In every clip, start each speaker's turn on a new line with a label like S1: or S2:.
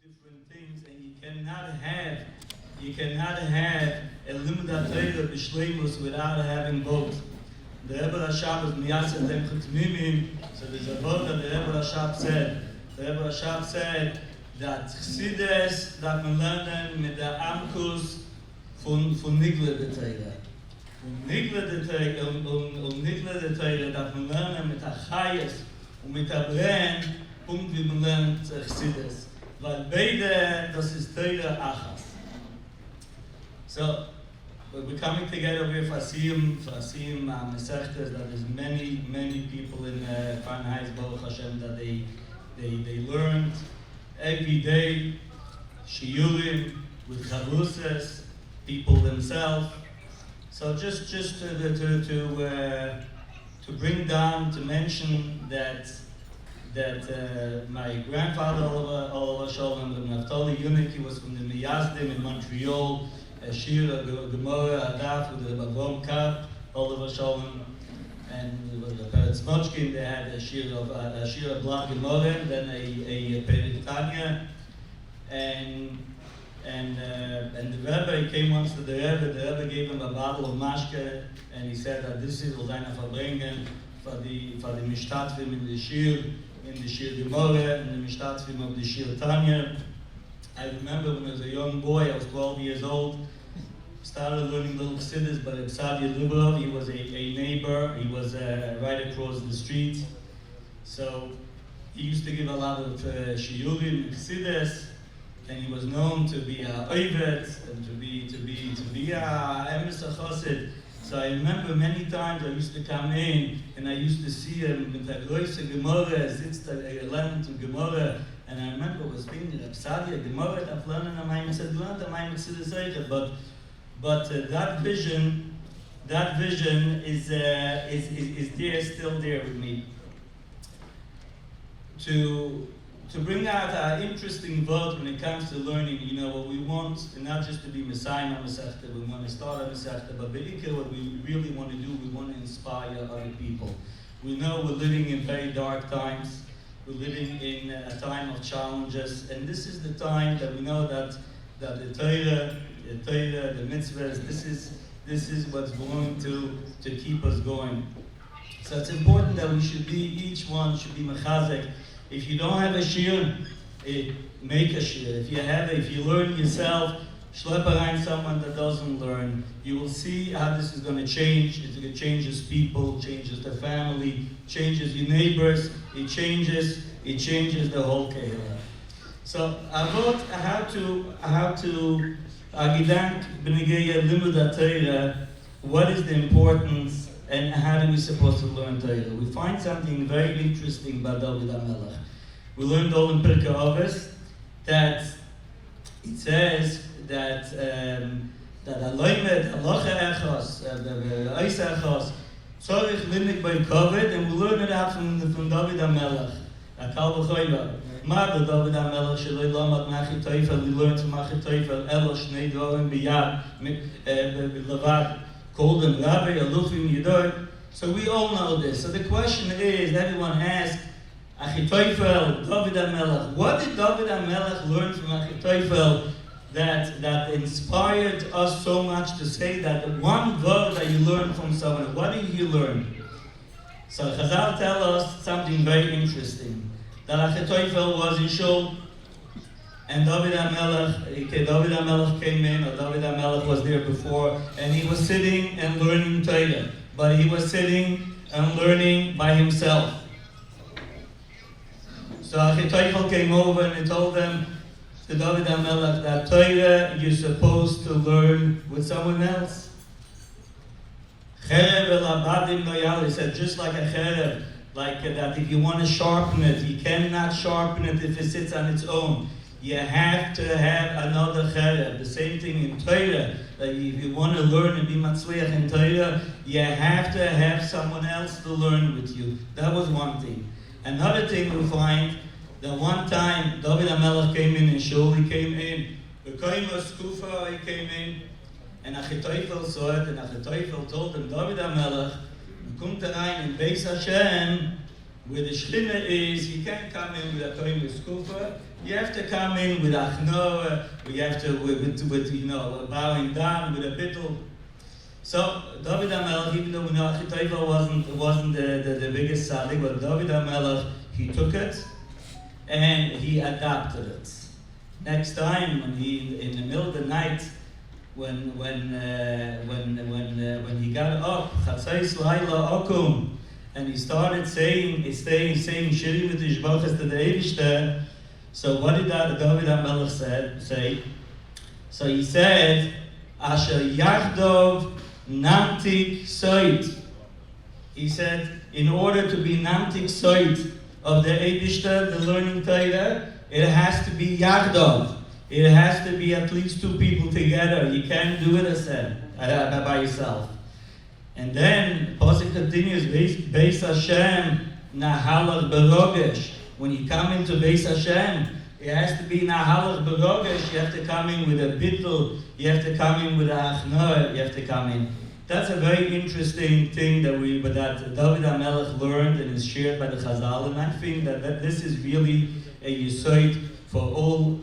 S1: different things, and you cannot have a limud Torah b'shleimus without having both. The Rebbe Rashab is miyaseh dem chutmimim. So there's a word that the Rebbe Rashab said. The Rebbe Rashab said that Chassidus that man lernen mit der Amkus von Nigle de Torah. Nigle de Torah, Nigle de Torah that man lernen mit der Chayes und mit der Brenn, wie man lernt Chassidus. Weil beide, das ist Torah Achas. So, we're coming together here for Siyum, Meseches, that there's many people in Fahrenheit, Baruch Hashem, that they learned every day, shiurim, with chavruses, people themselves. So just to bring down, to mention that my grandfather, Oliver Sholem, the Naftali Yunik, he was from the Miyazdim in Montreal, Shir, Gemara, Adaf, with the Bavom Kap, Oliver Sholem, and with the Peretz Mochkin, they had a Shir of Blanc Gemara, then a Peretz Tanya, and the Rebbe, he came once to the Rebbe gave him a bottle of mashke, and he said that this is what I verbringen for the Mishtatvim in the Shir Gemara, and the Mishtatvim of the Shir Tanya. I remember when I was a young boy, I was 12 years old, started learning little chassidus, but Xavier Lubrov, he was a neighbor, he was right across the street. So he used to give a lot of shiurim, chassidus, and he was known to be a oivet, and to be a emes chassid. So I remember many times I used to come in, and I used to see him with a große Gemara, sitzt lernt to Gemara. And I remember was thinking of Sadia, Gemara, I've learned on my Meseches, but that vision is there, still there with me. To bring out an interesting word when it comes to learning, you know, what we want, not just to be Messiah Meseches, we want to start a Meseches, but Be'ikar, what we really want to do, we want to inspire other people. We know we're living in very dark times. We're living in a time of challenges, and this is the time that we know that the Torah, the mitzvahs, this is what's going to keep us going. So it's important that each one should be mechazek. If you don't have a shir, make a shir. If you learn yourself, schlep around someone that doesn't learn. You will see how this is going to change. It changes people, changes the family, changes your neighbors. It changes the whole kehillah. So how to gedank b'negei limud Torah. What is the importance, and how are we supposed to learn Torah? We find something very interesting about David HaMelech. We learned all in Pirkei Avos that it says that aloymed halacha echos, eis echos, tzorich limik by kovid, and we learn it out from David HaMelech. Akal v'choyva. Mad David HaMelech sheloi lamad machi toifel. We learned from machi toifel elo shnei dvarim biyad levad. Called them Rabbi Alufim Yidor. So we all know this. So the question is, everyone asks, Achitophel, David HaMelech. What did David HaMelech learn from Achitophel that inspired us so much to say that the one word that you learn from someone? What did you learn? So Chazal tell us something very interesting. That Achitophel was in shul, and David HaMelech came in, or David HaMelech was there before, and he was sitting and learning Torah. But he was sitting and learning by himself. So Achitophel came over and he told them, to David HaMelech, that Torah you're supposed to learn with someone else. Cherev el abadim lo yal. He said, just like a cherev, like that if you want to sharpen it, you cannot sharpen it if it sits on its own. You have to have another cherev. The same thing in Torah. Like if you want to learn and be matzliach in Torah, you have to have someone else to learn with you. That was one thing. Another thing we find, that one time David HaMelech came in shul, he came in, he came in, and Achitophel saw it, and Achitophel told him, David HaMelech, kommt rein in Beis Hashem, where the Shechina is, you can't come in with a Toim Skufa. You have to come in with Achnoah, you have to, with bowing down, with a bittul. So, David HaMelech, even though we know Achitophel wasn't the biggest tzaddik, but David HaMelech, he took it, and he adapted it. Next time, when he, in the middle of the night, when he got up, Chatzais Laila Okum, and he started saying Shirim V'Tishbachas to the Eibishter. So what did David HaMelech say? So he said, Asher Yachdov Namtik Soit. He said, in order to be Namtik Soit of the Eibishter, the learning Torah, it has to be Yachdov. It has to be at least two people together. You can't do it by yourself. And then Pasuk continues, Beis Hashem Nahalach Berogesh. When you come into Beis Hashem, it has to be Nahalach Berogesh. You have to come in with a bittul. You have to come in with a achnoah. You have to come in. That's a very interesting thing that David HaMelech learned and is shared by the Chazal. And I think that this is really a yesod for all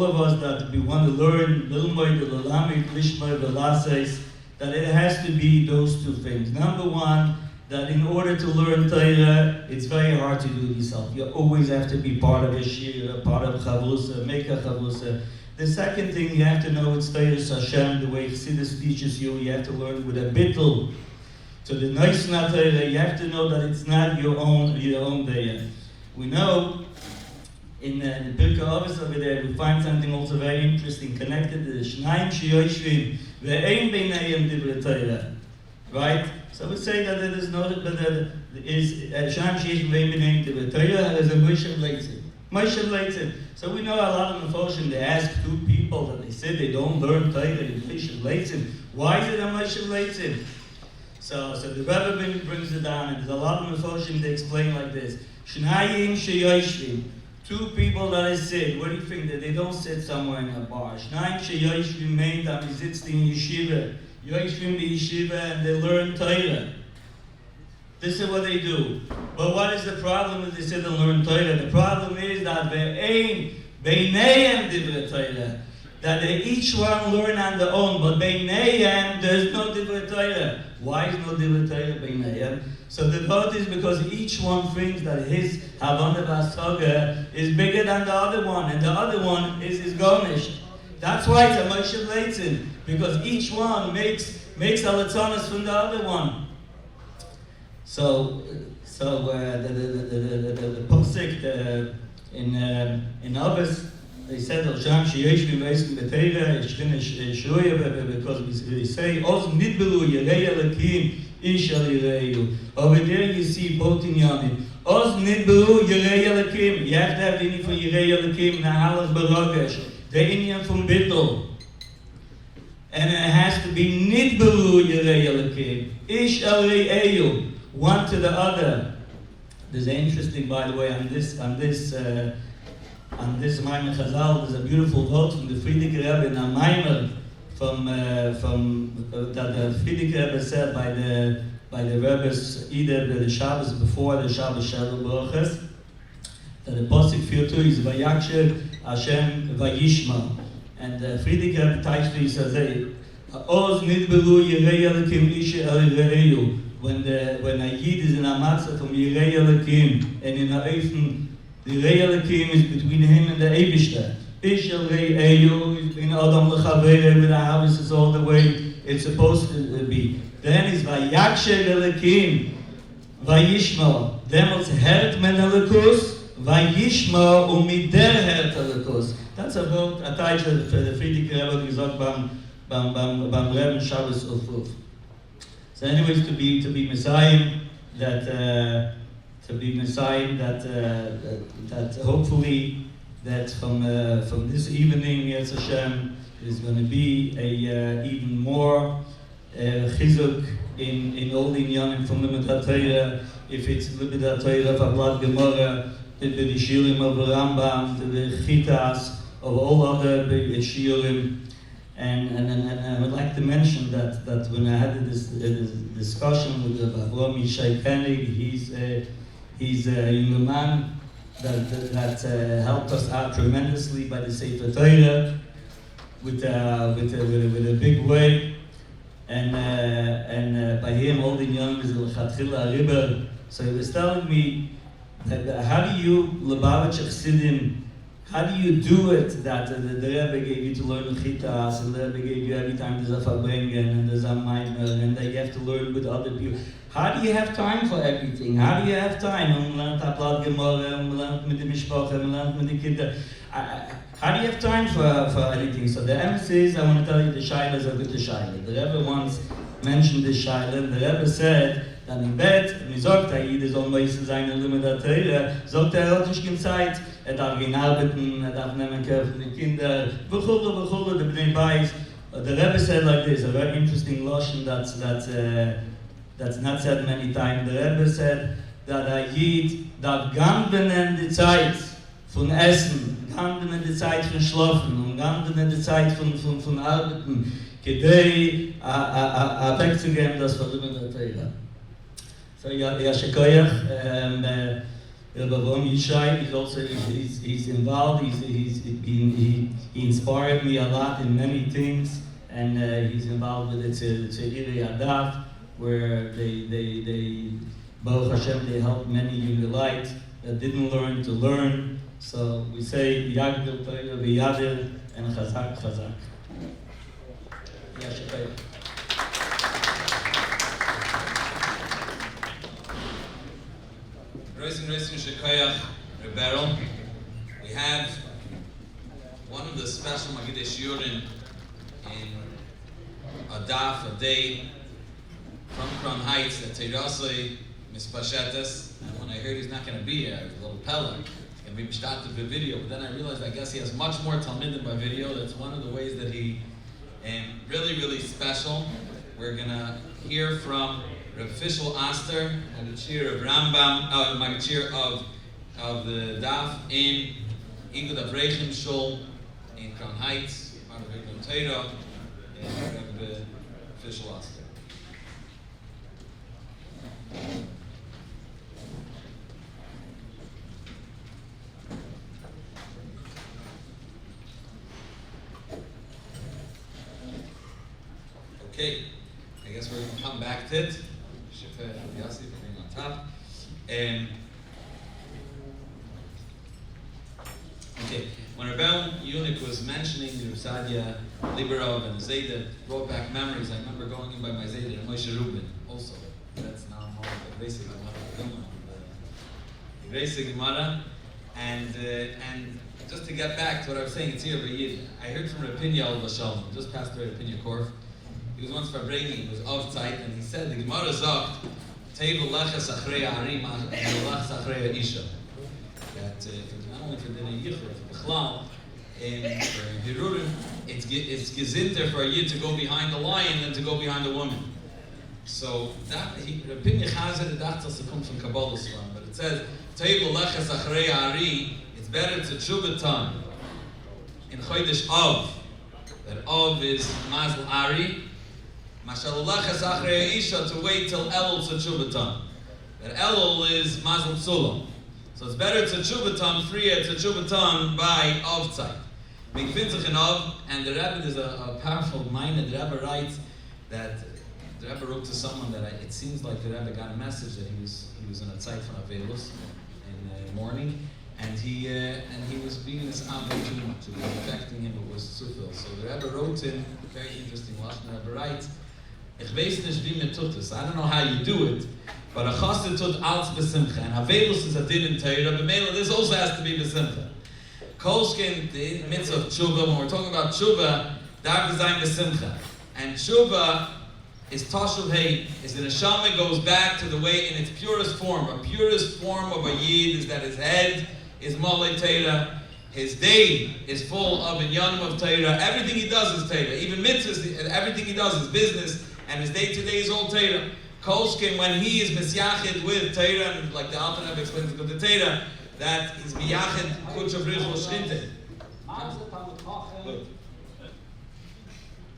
S1: of us that we want to learn Lilmoid, L'Lamid, Lishmoid, L'Lases, that it has to be those two things. Number one, that in order to learn Torah, it's very hard to do it yourself. You always have to be part of a shir, part of chavrusa, make a chavrusa. The second thing, you have to know it's Torah Hashem, the way Chassidus teaches you. You have to learn with a bittul. So the nice Torah, you have to know that it's not your own Torah. We know in the Pirkei Avos over there, we find something also very interesting connected to the Shnaim Sheyoshvim ve'ein beinayim divrei Torah. Right? So we say that there is no, that there is Shnaim Sheyoshvim ve'ein beinayim divrei Torah. There is a Moshe Leitzin. So we know a lot of Mefoshim, they ask two people that they say they don't learn Torah in Moshe Leitzin. Why is it a Moshe Leitzin? So the Rebbe brings it down, and there's a lot of Mefoshim they explain like this: Shnayim Sheyoshvim. Two people that I sit, what do you think? That they don't sit somewhere in a bar. Shnayim sheyoshvim meint that he sits in yeshiva. Yoshvim the yeshiva and they learn Torah. This is what they do. But what is the problem if they sit and learn Torah? The problem is that ve'ein beinayim divrei Torah. That they each one learn on their own, but beinayim there's no divrei Torah. Why is no divrei Torah beinayim? So the thought is because each one thinks that his Havana Vasaga is bigger than the other one, and the other one is his Gomish. That's why it's a Moshe Leitzin, because each one makes a Latzonos from the other one. So the Posik in Avos, they said because we say Oz Nidbelu Yerei Elakim. Over there you see both in Yamin. Oz Nidbelu Yerei Elakim. You have to have the inyan for Yerei Elakim, Nahalach Berogesh, the inyan from Bittul. And it has to be Nidbelu Yerei Elakim. Ish Elrei Eyu, one to the other. There's an interesting, by the way, on this Maimer Chazal, there's a beautiful quote from the Frierdiker Rebbe in a Maimer from that the Frierdiker Rebbe said by the Rebbe's either the Shabbos before the Shabbos Shalom Baruches, that the Pasuk 4:2 is Vayaksher Hashem Vayishma, and the Frierdiker Rebbe Taishvi says, Oz Nidbelu Yerei Elakim Isha El Re'eyu. When a Yid is in a matzah from Yerei Elakim and in a Eifen, the Yerei Elakim is between him and the Eibishter. Ish El Re'eyu is in Adam L'Chavere with the Havis is all the way it's supposed to be. Then is Vayaksher Elakim Vayishma. Then was Hert Men Elikus Vayishma Umider Hert Elikus. That's about a title for the Frierdiker Rebbe gesagt beim Rebbe Shabbos Ufuf. So, anyways, to be Messiah, that hopefully that from this evening, Yetz Hashem, is going to be a even more chizuk in all the inyanim from the Torah. If it's the Torah of Ablat Gemara, the Shiurim of Rambam, the Chitas of all other Shiurim. And I would like to mention that when I had this discussion with Avram Yishai Koenig, He's a young man that helped us out tremendously by the Sefer Torah with a big way, and by him all the young is l'chatchila riber. So he was telling me that how do you Lubavitch Chassidim, how do you do it that the Rebbe gave you to learn Chitas, and the Rebbe gave you every time there's a Farbrengen and there's a Maimer, and that you have to learn with other people. How do you have time for everything? How do you have time? Man lernt a Blatt Gemara, man lernt mit der Mishpacha, man lernt mit den Kindern. How do you have time for anything? So the emphasis, I want to tell you, the Shaila is a good Shaila. The Rebbe once mentioned this Shaila, and the Rebbe said, dann im Bett, und ich sagte, jeder soll meistens sein Limit der Teile, sagt hat nicht keine Zeit, darf gehen arbeiten, darf nehmen Care von den Kindern, v'chulu, the Bnei Bayis. The Rebbe said like this, a very interesting lotion that's not said many times. The Rebbe said that a Yid darf gambenen die Zeit von Essen, gambenen die Zeit von Schlafen, und gambenen die Zeit von Arbeiten, gedei wegzugeben das Limit der Teile. So Yashikoyach, Rabbi Yishai, he's involved. He inspired me a lot in many things, and he's involved with the Tzediri Adaf, where they Baruch Hashem, they helped many Yudelites that didn't learn to learn. So we say Yagdil Torah v'Yadil and Chazak. Yashikoyach.
S2: We have one of the special Magidei Shiurim in a daf, a day, from Crown Heights, at Teirasei, Mispashetes. And when I heard he's not going to be here, I was a little pella. He's going to be started with video. But then I realized I guess he has much more Talmidim by video. That's one of the ways that he really, really special. We're going to hear from Rav Fishel Aster, Magachir of Rambam, Magachir of the Daf in Igud Avreichim Shul in Crown Heights, Magachir of Torah, and Rav Fishel Aster. Okay, I guess we're going to come back to it. Yossi being on top. Okay, when Rebbe Yunik was mentioning the Sadia, Liberov, and Zayda, brought back memories. I remember going in by my Zayda and Moshe Rubin also. That's now more of the basic Gemara, the basic Gemara. And just to get back to what I was saying, it's here by Yid. I heard from Rapinya al-Bashalom, just passed away Rapinya Korf. He was once Farbrengi, he was off-site, and he said, the Gemara sagt, Table leches achrei ha'arim, and leches achrei ha'isha. That not only for Dinei Yichur, for Bechlal, for Hirurim, it's gezinter for a Yid to go behind the lion than to go behind a woman. So, Rapinya Chazer, that comes from Kabbalah Slam, but it says, Table leches achrei ha'arim, it's better to Tshubaton in Chodesh Av, that Av is Mazel Ari, to wait till Elul to Tshubaton. That Elul is Mazel Tzulam. So it's better to Tshubaton, freer to Tshubaton by Avtzeit. Mikvinzach in Av, and the Rebbe, there's a powerful mind, the Rebbe writes that the Rebbe wrote to someone that it seems like the Rebbe got a message that he was in a Zeit von Avelus in the morning, and he was being this Avei Yuma to be affecting him, it was Sufil. So the Rebbe wrote in, very interesting Lashon, the Rebbe writes, Ich weiß nicht, wie man tut es. I don't know how you do it, but a chassid tut als besimcha. And Havelus is a din in Torah, but this also has to be besimcha. Kolshkin, the mitzvah of tshuva, when we're talking about tshuva, darf design besimcha. And tshuva is tashuv hey, is the neshama goes back to the way in its purest form. A purest form of a yid is that his head is malei Torah, his day is full of inyanim of Torah. Everything he does is Torah. Even mitzvahs, everything he does is business. And his day-to-day is all Torah. Kolshkin, when he is misyachid with Torah, and like the Alter Rebbe explains with the Torah, that is miyachid kudshav rizal shchinte.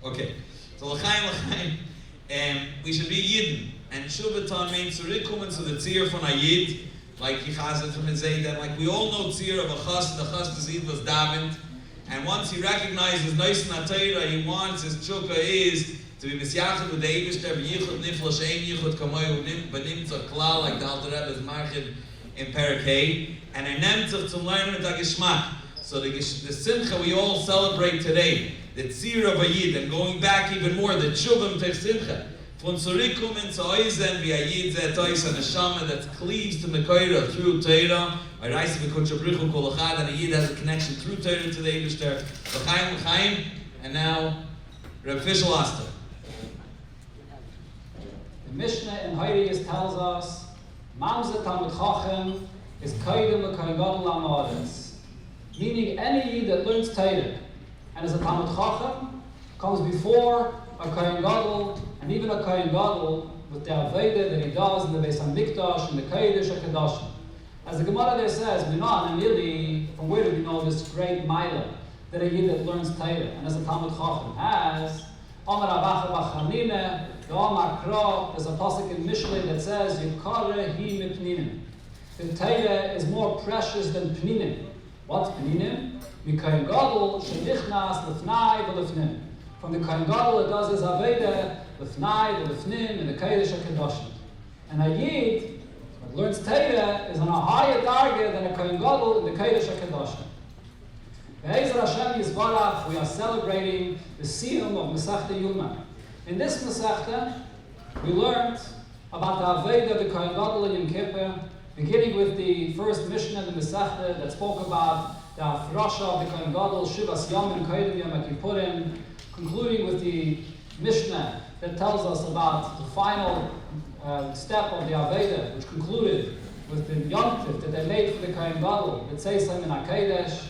S2: Okay, so l'chaim, we should be Yidden. And Shubaton means zurückkommen zu the Tzir von a Yid, like Yichazet from Zayden, like we all know Tzir of a Chas, the Chas Zid was David, and once he recognizes Nois Natayra, he wants his Chukka is to be Misyachid with the Eibishter, Yichud Nifla Shein Yichud Kamoy Benimtza Klal, like the Alter Rebbe's Marchid in Perek Hey, and Nemtzach zum Lernen mit der Geschmack. So the Simcha we all celebrate today, the Tzir of a Yid, and going back even more, the Tshuvim Tech Simcha. Von zurückkommen zu Eisen, wie Yid zet Eis an Neshama that cleaves to Mekoira through Torah. I rise to Mekotcha Brichu Kol Echad, and a Yid has a connection through Torah to the Eibishter. L'chaim, and now Reb Fischl Oster.
S3: The Mishnah in Hoyres tells us, Mamzeh Talmud Chacham is Kaidem L'Kohen Gadol L'Amoritz. Meaning any Yid that learns Torah and is a Talmud Chacham comes before a Kohen Gadol, and even a Kohen Gadol with the Aveda that he does in the Beis HaMikdash and the Kodesh HaKadoshim. As the Gemara there says, we know, and really, from where do we know this great Maila that a Yid that learns Torah and as a Talmud Chacham has? Amar Avacha B'Chanine, the Amar Kro, there's a pasuk in Mishlei that says, Yikare hi mipninim. The Torah is more precious than Pninim. What's Pninim? Kohen Gadol shenichnas lefnai v'lefnim. From the Kohen Gadol it does his Aveda, lefnai v'lefnim, and the Kodesh HaKadoshim. And a Yid that learns Torah is on a higher target than a Kohen Gadol in the Kodesh HaKadoshim. Be'ezer Hashem Yisbarach, we are celebrating the Siyum of Meseches Yuma. In this Meseches, we learned about the Aveda of the Kohen Gadol in Yom Kippur, beginning with the first Mishnah in the Meseches that spoke about the Afrasha of the Kohen Gadol, Shivas Yom and Kohen Yom Kippurim, concluding with the Mishnah that tells us about the final step of the Aveda, which concluded with the Yom Tif that they made for the Kohen Gadol, that says in HaKodesh.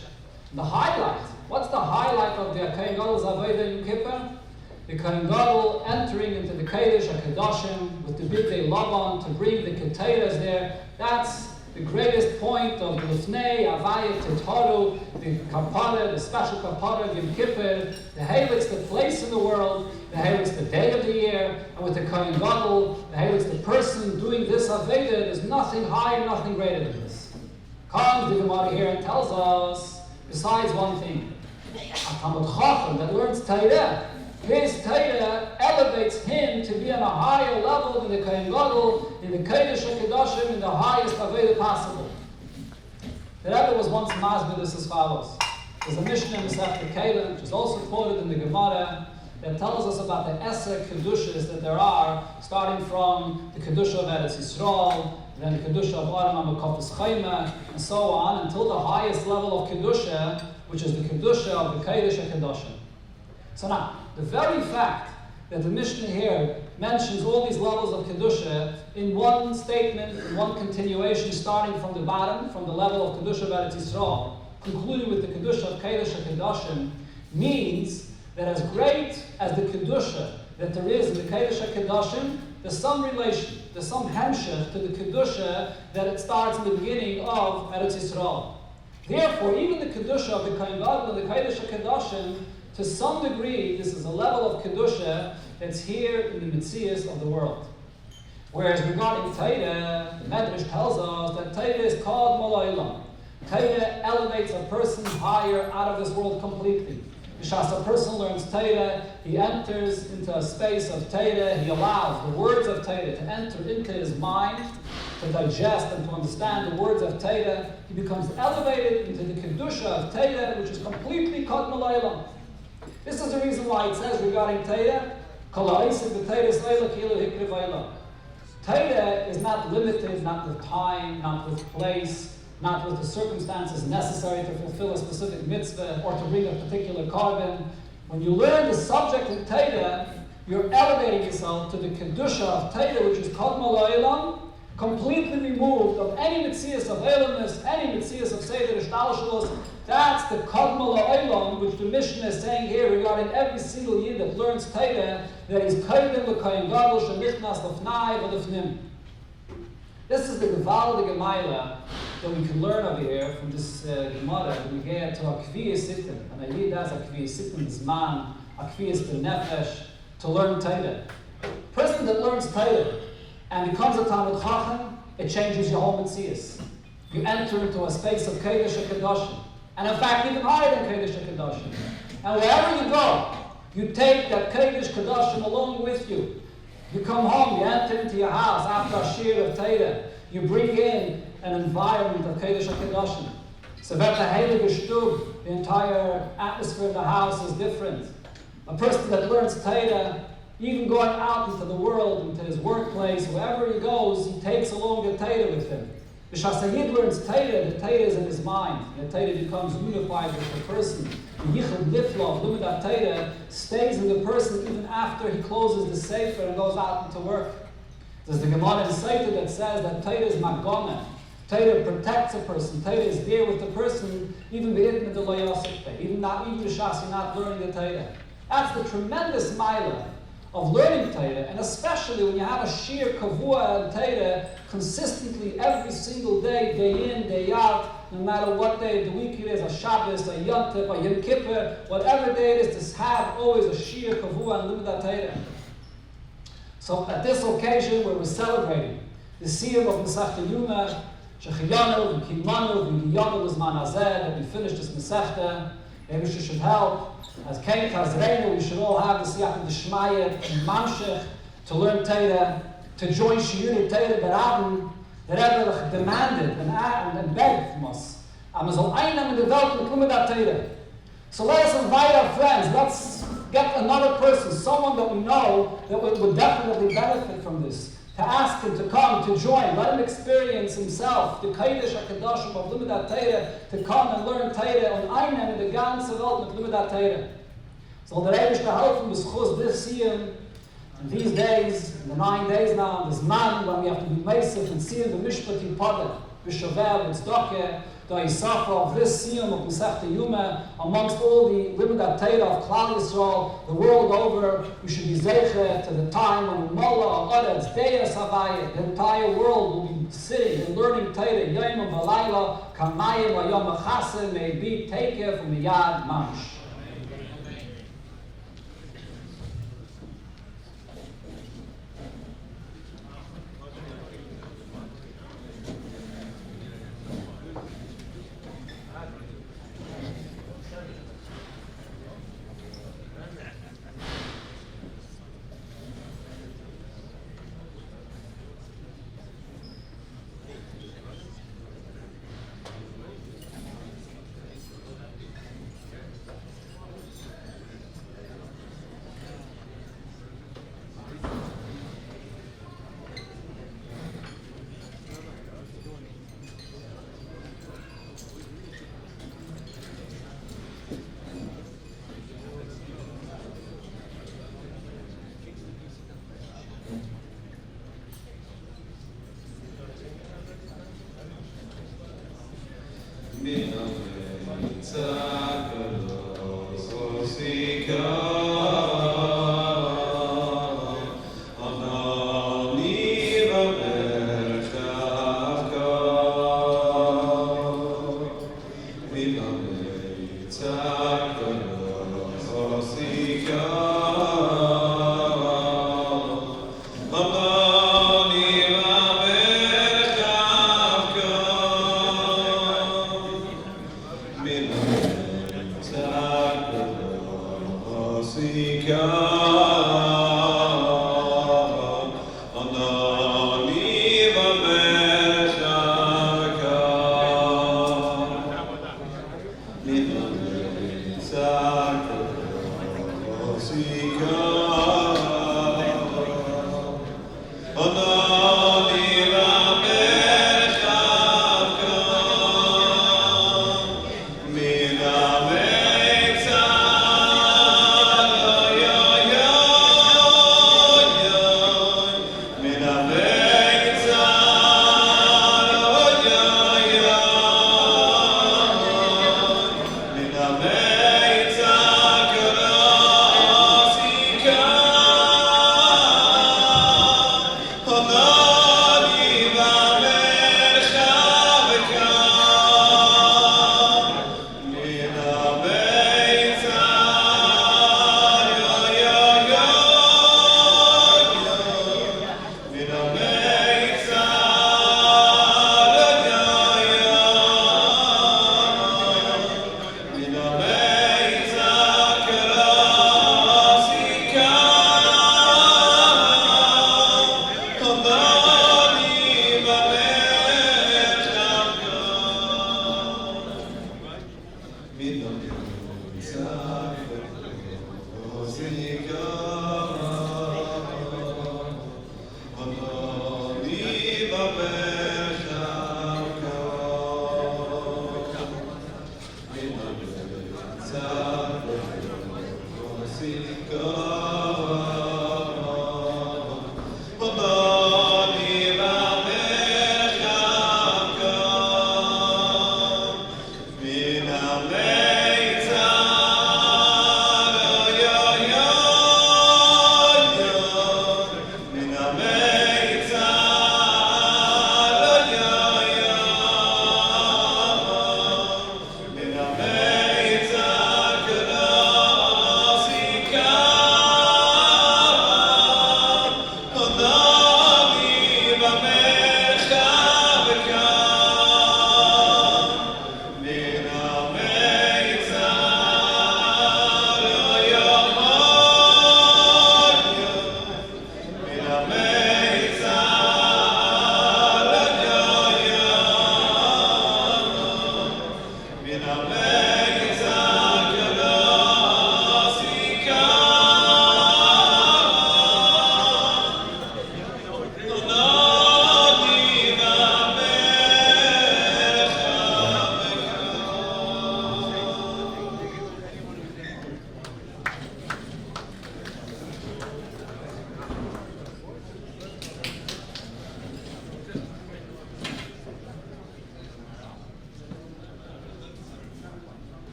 S3: The highlight, what's the highlight of the Kohen Gadol's Aveda in Yom Kippur? The Kohen Gadol entering into the Kodesh HaKadoshim with the Bigdei Lavan to bring the Keteras there. That's the greatest point of the Lifnei, Avayit, Titaru, the Kapara, the special Kapara of Yom Kippur, the Heilig's the place in the world, the Heilig's the day of the year, and with the Kohen Gadol, the Heilig's the person doing this Aveda. There's nothing higher, nothing greater than this. Comes the Gemara here and tells us, besides one thing, a Talmud Chacham that learns Torah, his Torah elevates him to be on a higher level than the Kohen Gadol in the Kodesh HaKadoshim in the highest Aveda possible. The Rebbe was once masbid this as follows. There's a Mishnah in Masechet Kelim, which is also quoted in the Gemara, that tells us about the Esek Kedushas that there are, starting from the Kedusha of Eretz Yisrael, then the Kedusha of Aram HaMekofes Chayma, and so on, until the highest level of Kedusha, which is the Kedusha of the Kodesh HaKadoshim. So now, the very fact that the Mishnah here mentions all these levels of Kedusha in one statement, in one continuation, starting from the bottom, from the level of Kedusha of Eretz Yisrael, concluding with the Kedusha of Kodesh HaKadoshim, means that as great as the Kedusha that there is in the Kodesh HaKadoshim, there's some relation, there's some hemshech to the Kedusha that it starts in the beginning of Eretz Yisrael. Therefore, even the Kedusha of the Kohen Gadol and the Kodesh HaKadoshim, to some degree, this is a level of Kedusha that's here in the Metzias of the world. Whereas regarding Torah, the Medrash tells us that Torah is called Malaylam. Torah elevates a person higher out of this world completely. As a person learns Torah, he enters into a space of Torah, he allows the words of Torah to enter into his mind, to digest and to understand the words of Torah. He becomes elevated into the Kedusha of Torah, which is completely Kod Malaylam. This is the reason why it says regarding Torah, Torah is not limited, not with time, not with place, not with the circumstances necessary to fulfill a specific mitzvah or to bring a particular korban. When you learn the subject of Torah, you're elevating yourself to the Kedusha of Torah, which is Kod Malaylam, completely removed of any mitzias of elamness, any mitzias of seder ishtalshalos. That's the Kod Malaylam, which the Mishnah is saying here regarding every single Yid that learns Torah, that is Kaidem l'Kohen Gadol shenichnas lefnai v'lefnim. This is the Gevaldige Maila that we can learn over here from this Gemara that we get to a Kviyas Sittim. And a Yid has a Kviyas Sittim Zman, a Kviyas B'nefesh, to learn Torah. A person that learns Torah and becomes a Talmud Chacham, it changes your whole metzius. You enter into a space of Kodesh HaKadoshim. And in fact, even higher than Kodesh HaKadoshim. And wherever you go, you take that Kodesh HaKadoshim along with you. You come home, you enter into your house after a shir of Torah. You bring in an environment of Kodesh HaKadoshim. So that the Heilige Stub, the entire atmosphere of the house is different. A person that learns Torah, even going out into the world, into his workplace, wherever he goes, he takes along the Torah with him. B'shas a Yid learns Torah, the Torah is in his mind. The Torah becomes unified with the person. The Yichud Niflo, Lumid Torah, stays in the person even after he closes the Sefer and goes out into work. There's the Gemara in Sefer that says that Torah is Magomeh. Torah protects a person. Torah is there with the person, even even b'shas you're not learning the Torah. That's the tremendous milah of learning Torah, and especially when you have a shir kavua and Torah consistently every single day, day in, day out, no matter what day of the week it is, a Shabbos, a Yom Tov, a Yom Kippur, whatever day it is, to have always a shir kavua and limud Torah. So at this occasion where we're celebrating the Siyum of Meseches Yuma, Shechiyanu, V'Kimanu, V'Giyanu L'Zman Hazeh, that we finished this Masechta, maybe she should help. As Kein Kazreinu, we should all have the Siyach D'Shmaya, to Mamshech, to learn Torah, to join Shiuri Torah Beraben. The Rebbe demanded and begged from us. And soll einem in the Welt mit Lumid Torah. So let us invite our friends. Let's get another person, someone that we know that would definitely benefit from this. To ask him to come, to join, let him experience himself, the Kodesh HaKadoshim of Limud Torah, to come and learn Torah on einem in the ganze Welt mit Limud Torah. So the Rebbe to help him with this Siyum, in these days, in the 9 days now, this man, when we have to be Meseches and Siyum, the Mishpat Yipada, B'Shavel, and Tzedakah, the Isafa of this Siyum of Meseches Yuma, amongst all the Limud Torah of Klal Yisrael, the world over, we should be zeicher to the time when Mola, Oretz, Deis Havaya, the entire world will be sitting and learning Torah, Yom and Valayla, Kamayim, Vayom Achasen, may be taken from the Yad Mamash.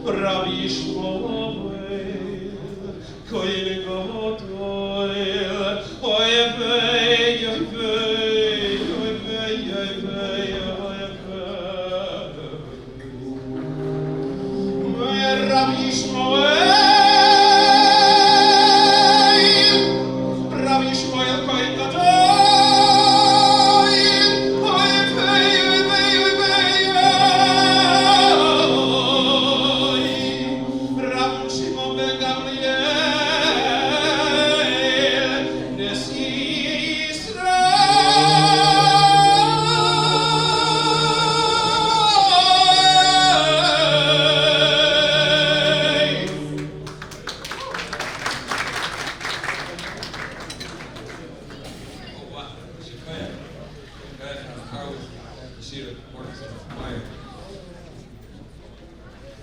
S4: Rabbi Shmuel, Kohen Gadol, oy vey, oy vey, oy vey, oy vey, oy vey. Rabbi Shmuel, Rabbi Shmuel, Kohen Gadol, oy vey, oy vey, oy vey, oy. Rabbi Shimon ben Gamliel,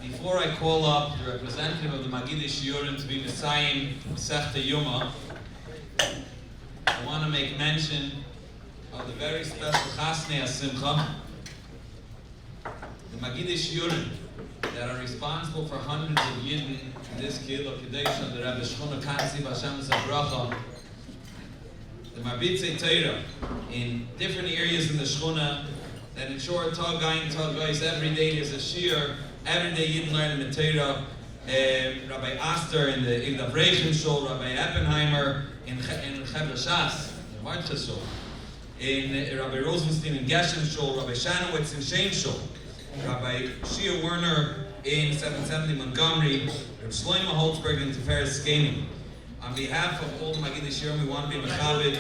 S2: Before I call up the representative of the Meseches Siyum to be Meseches Yuma, I want to make mention of the very special Chasnei Simcha, the Meseches Siyum that are responsible for hundreds of Yidden in this Kehillah Kadesh of the Rebbe Shchuna Kansi B'Hashem Zabracha, the Marbitzei Torah in different areas in the Shchuna that ensure Tag Gain, Tag Gais, every day there's a Shir, every day Yidden learn the Torah. Rabbi Aster in the Avreichim Shul, Rabbi Eppenheimer in Chevra Shas, in Martha Shul, in Rabbi Rosenstein in Geshem Shul, Rabbi Shanowitz in Shem Shul, Rabbi Shia Werner in 770 Montgomery, Rabbi Shlomo Holtzberg in Tiferes Skanim. On behalf of all the Meseches Siyum, we want to be mechabed.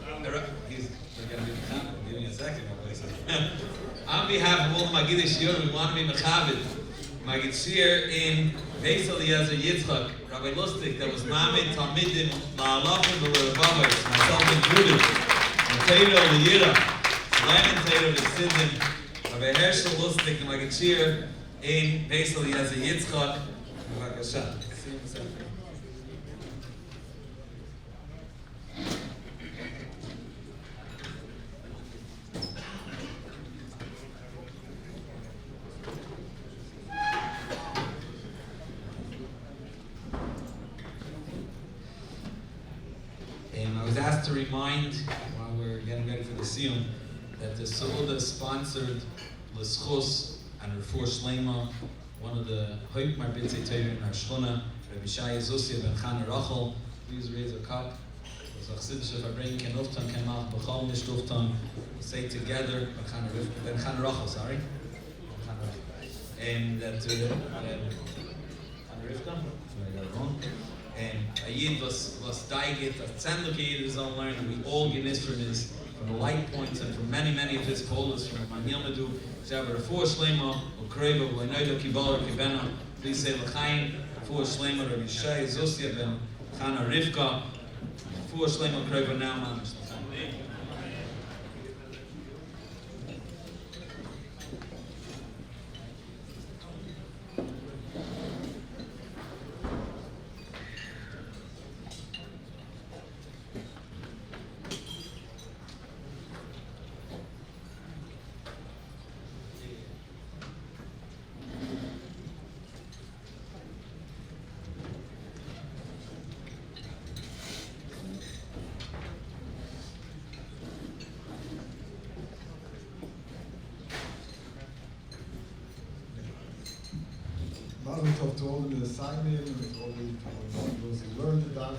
S2: We're going to be mechabed. Give me a second. On behalf of all the Meseches Siyum, we want to be mechabed. Magid in Beis Eliezer Yitzchak, Rabbi Lustig, that was Mamid Talmidim, Ma'alafim, the Rebavos, myself included, the Teiro, the Yira, Laman Teiro, the Siddim, Rabbi Hershel Lustig, the Magid in Beis Eliezer Yitzchak. B'vakasha. I was asked to remind, while we're getting ready for the Siyum, that the Seudah sponsored L'Schus and Refuah Shlema, one of the Hoyt Marbitzei Torah in our Shchuna, Rabbi Shai Zusia ben Chana Rachel. Please raise a cup. Say together, ben Chana Rachel, sorry. And that Chana Rivka? I got it wrong. And a Yid was daiget, a tzenduk Yid is on learning. We all get instruments from the light points and from many of his polos from Manyamadu, Shabar Refuah Shlema, Ukreva, V'Noida Kibala Kibena. Please say L'chaim, Refuah Shlema, Rabbi Shai Zusia ben Chana Rivka, Refuah Shlema, Ukreva now, Mamish.
S5: To all the assignment and to all those who learned the daf.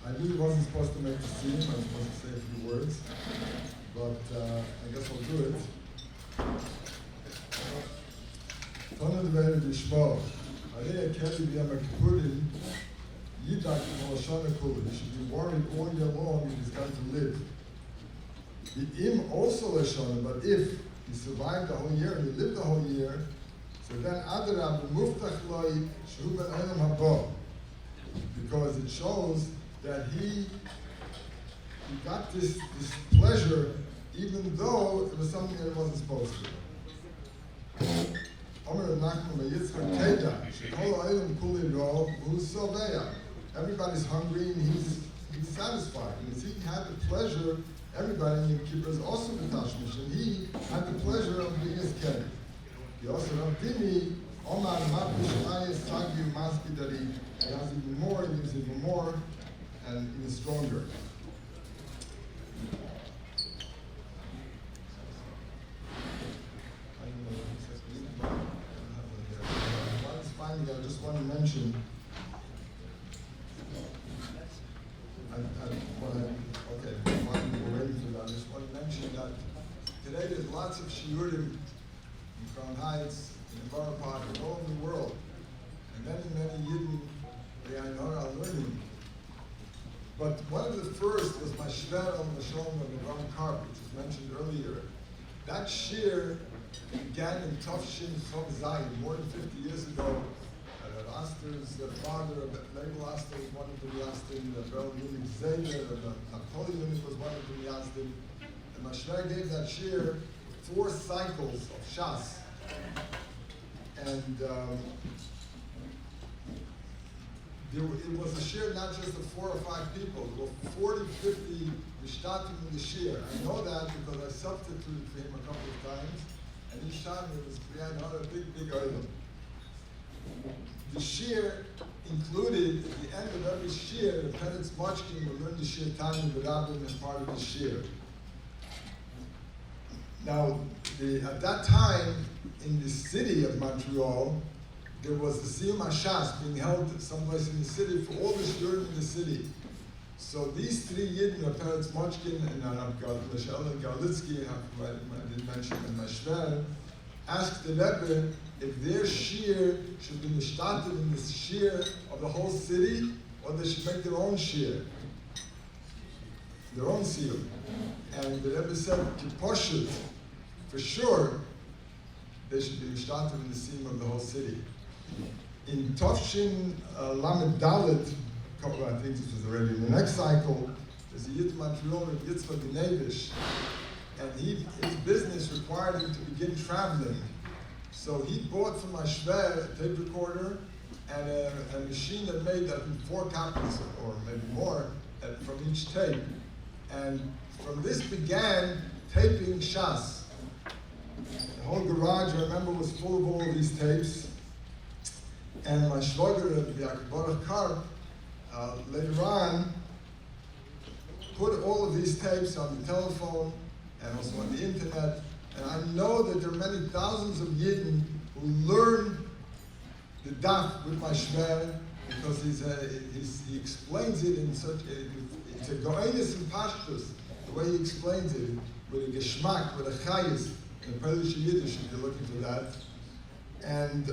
S5: I really wasn't supposed to make the scene, I was supposed to say a few words, but I guess I'll do it. Tana de Vere Bishmo, Alei Kelly B'Yam HaKippurim, Yidak V'Hoshana Kula. You should be worried all year long if he's going to live. Im also Lashana, but if he survived the whole year and he lived the whole year, so then Adarab Muftach Loi Shu Ben Olam Haba, because it shows that he got this pleasure even though it was something that it wasn't supposed to. Omer Nachman Yitzchak Teda, Shekol Olam Kuli Ro, who's Soveya. Everybody's hungry and he's satisfied. Because he had the pleasure, everybody in the Kippur is also the Tashmish, and he had the pleasure of being his Kedem. He also Dimi Omar Mapishmaya Sagyu Maski that he has even more, he gives even more, and even stronger. Finally, I just want to mention, okay, while we're waiting for that, I just want to mention that today there's lots of shiurim in Crown Heights, in Borough Park, and all over the world. And many Yidden, they are learning. But one of the first was my Shver on the Shalom of the Ron Karp, which was mentioned earlier. That shir began in Tafshin Chov Zayin, more than 50 years ago. Aster's father, Leibel Aster, was one of the Yastin, the Bel Yunik Zeder, the Napoleon Yunik was one of the Yastin. And Mashver gave that shir 4 cycles of Shas. And it was a shir not just of 4 or 5 people, there were 40, 50 Mishtatim in the shir. I know that because I substituted for him a couple of times, and each time it was another big item. The shir included, at the end of every shir, the Penitz Mochkin would learn the shir Tanya B'Rabbim as part of the shir. Now, at that time, in the city of Montreal, there was the Siyum Hashas being held someplace in the city for all the shiurim in the city. So these 3 Yidden, Penitz Mochkin and Michelle and Garlitsky, I didn't mention, and Mashver, asked the Rebbe if their shir should be mishtated in the shir of the whole city, or they should make their own shir, their own siyum. And the Rebbe said, Kiposhut, for sure, they should be mishtated in the siyum of the whole city. In Tafshin Lamed Dalet, I think this was already in the next cycle, there's a Yid Montreal named Yitzchak Gnevish, and his business required him to begin traveling. So he bought from Mashver a tape recorder and a machine that made 4 copies, or maybe more, from each tape. And from this began taping Shas. The whole garage, I remember, was full of all of these tapes. And my shloger, Baruch Karp, later on, put all of these tapes on the telephone and also on the internet. And I know that there are many thousands of Yidden who learn the daf with my shver because he explains it in such it's a goenis and pashtus, the way he explains it with a geschmack, with a chayis, in Polish Yiddish, if you're looking for that. And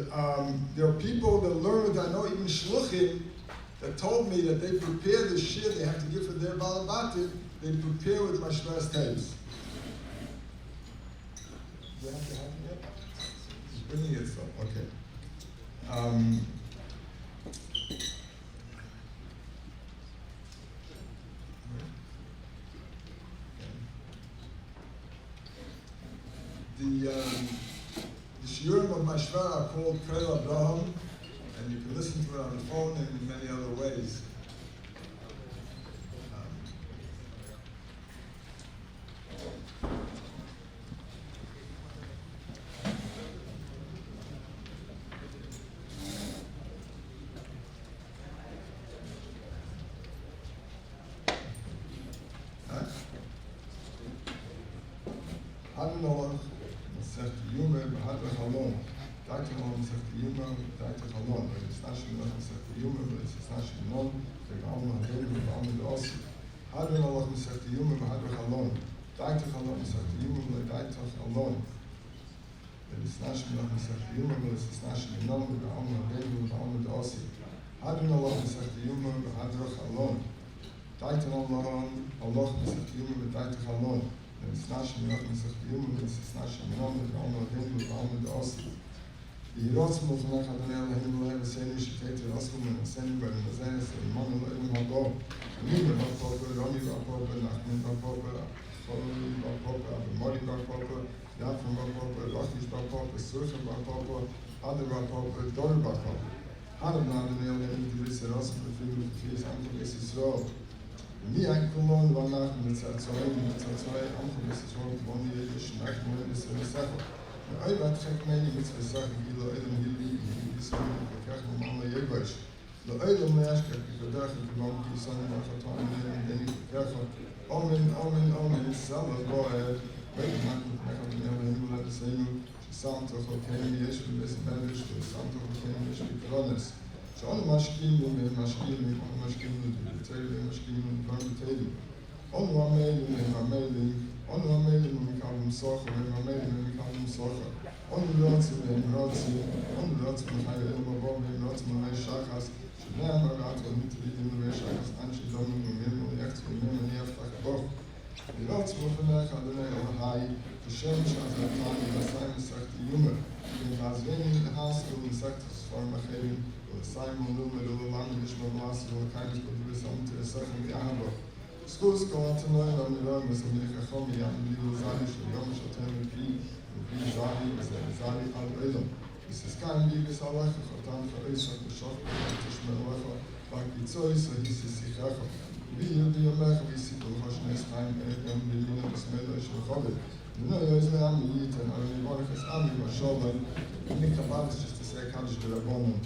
S5: there are people that learn with, I know even shluchim, that told me that they prepare the shir they have to give for their balabatim, they prepare with my shver's tapes. Do you have to have it yet? He's bringing it, so, okay. The shiurim of Mashver are called Kreil Abraham, and you can listen to it on the phone and in many other ways. Meseches Yuma, Meseches Yuma, Meseches Yuma, I want to many mitzvah sagen, die Leute die sagen, wir können alle jeweils. The Eidem Nashka, the Dach of the Monkey, Son of Fatana, and then careful. Amen, amen, amen, Sabbath, go ahead. Wait, man, I have never knew that the same Santa of Kamish, with this marriage, the Santa of Kamish, with honest. So on Mashkin, on Mashkin, the table, Mashkin, on the table. On one mailing, and my mailing, on one mailing, we call him Socha, and my mailing, we call him Socha. On the Lord's and Rotsi, on the Lord's and High Elma Bob, and Lord's and Shachas. Never got to meet the innovation as Anchi Domin and Mim, the extra Mim and Yaftach above. The Lord's Wolfenach had a high, the Shemish as a time in the Simon Sect Yuma. In Vasveni, the house of the sectors for Machalim, the Simon Luma, the language of Master, the kindness of the Sam to a second Yahaba. Schools go on to know on the road with the Kahomi and the Little Zanish, the Yom Shatem, the Zali, the Zali al Elam. This is kind of this Allah, Khatan for Isa, the shop, Tishmelafa, Bakitsoy, so this is Sikhafa. We will be a man we see the Hoshness time and the Lina Smela Shokobit. The no is the Ami Eat and only one of his Ami Mashoban. Nick Abad is just to say, Kaddish de Rabbonon.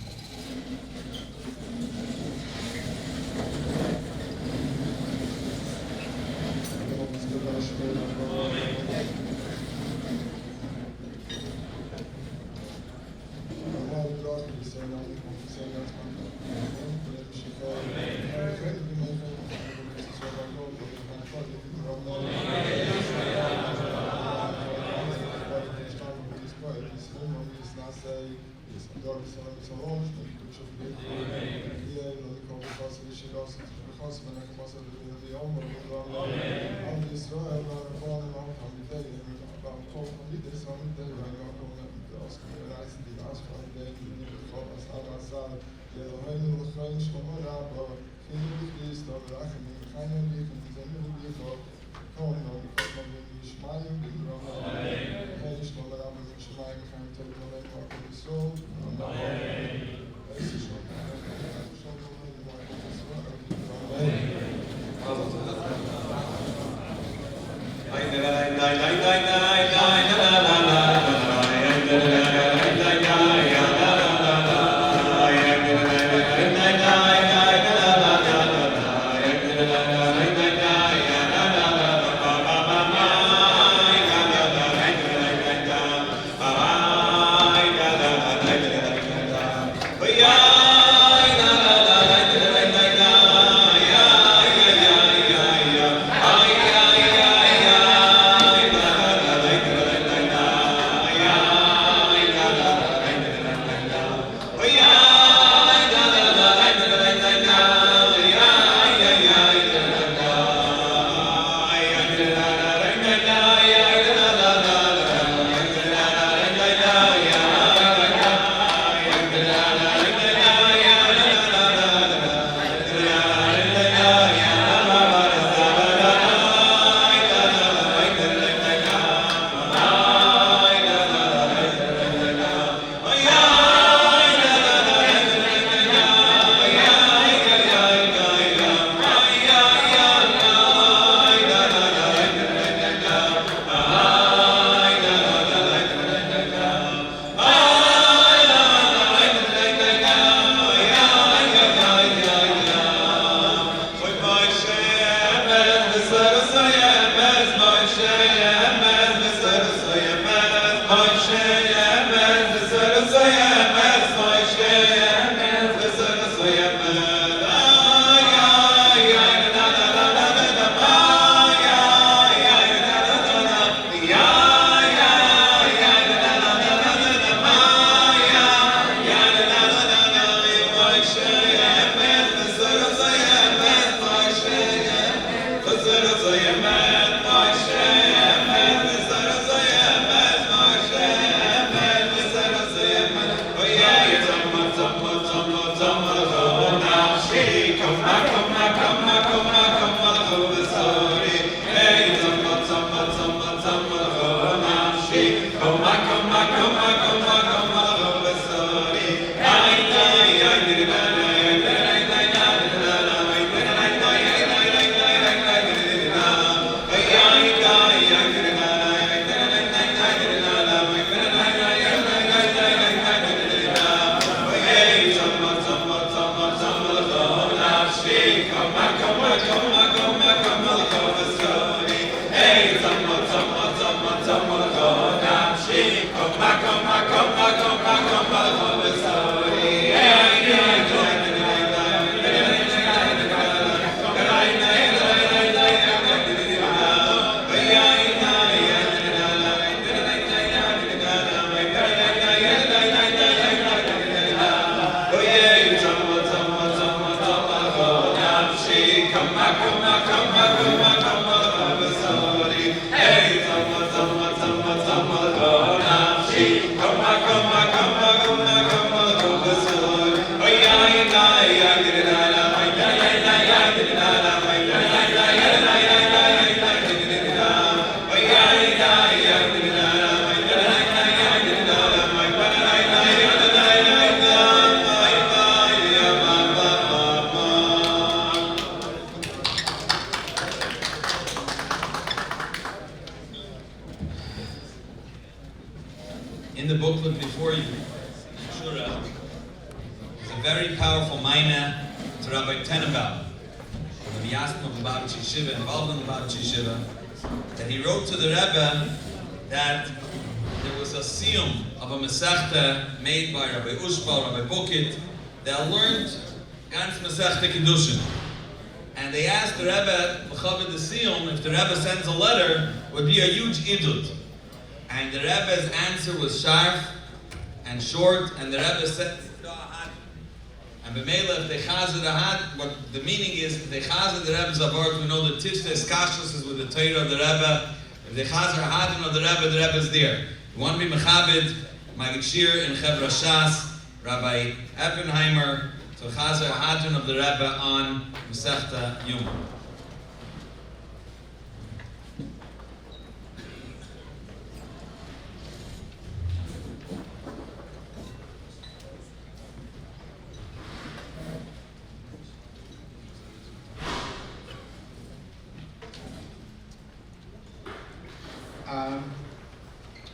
S2: In the booklet before you, Shura, is a very powerful maina to Rabbi Tenenbaum, when he asked him about Yeshiva, involved in about Yeshiva, that he wrote to the Rebbe that there was a Siyum of a Meseches made by Rabbi Ushbal, Rabbi Bukit, that learned ganz Meseches Kiddushin. And they asked the Rebbe, L'chaved the Siyum, if the Rebbe sends a letter, would be a huge idut. And the Rebbe's answer was sharp and short, and the Rebbe said, and b'meila, if they chazer the had, what the meaning is, if they chazer the Rebbe's avart, we know the tiftes kashrus is with the Torah of the Rebbe. If they chazer hadron of the Rebbe is there. You want to be mechabed, Magid Shir in Chevra Shas, Rabbi Eppenheimer, to chazer hadron of the Rebbe on Masechta Yuma.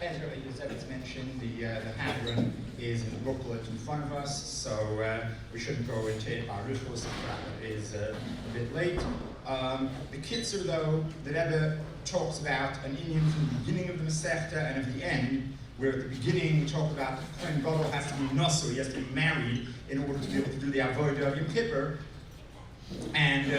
S6: As Rabbi Yosevitz mentioned, the Hadron is in the booklet in front of us, so we shouldn't go into it. Our ritual is a bit late. The Kitzur, though, the Rebbe talks about an Indian from the beginning of the Masechta and of the end, where at the beginning we talk about the Kohen Gadol has to be Nosur, he has to be married in order to be able to do the Avodah of Yom Kippur. And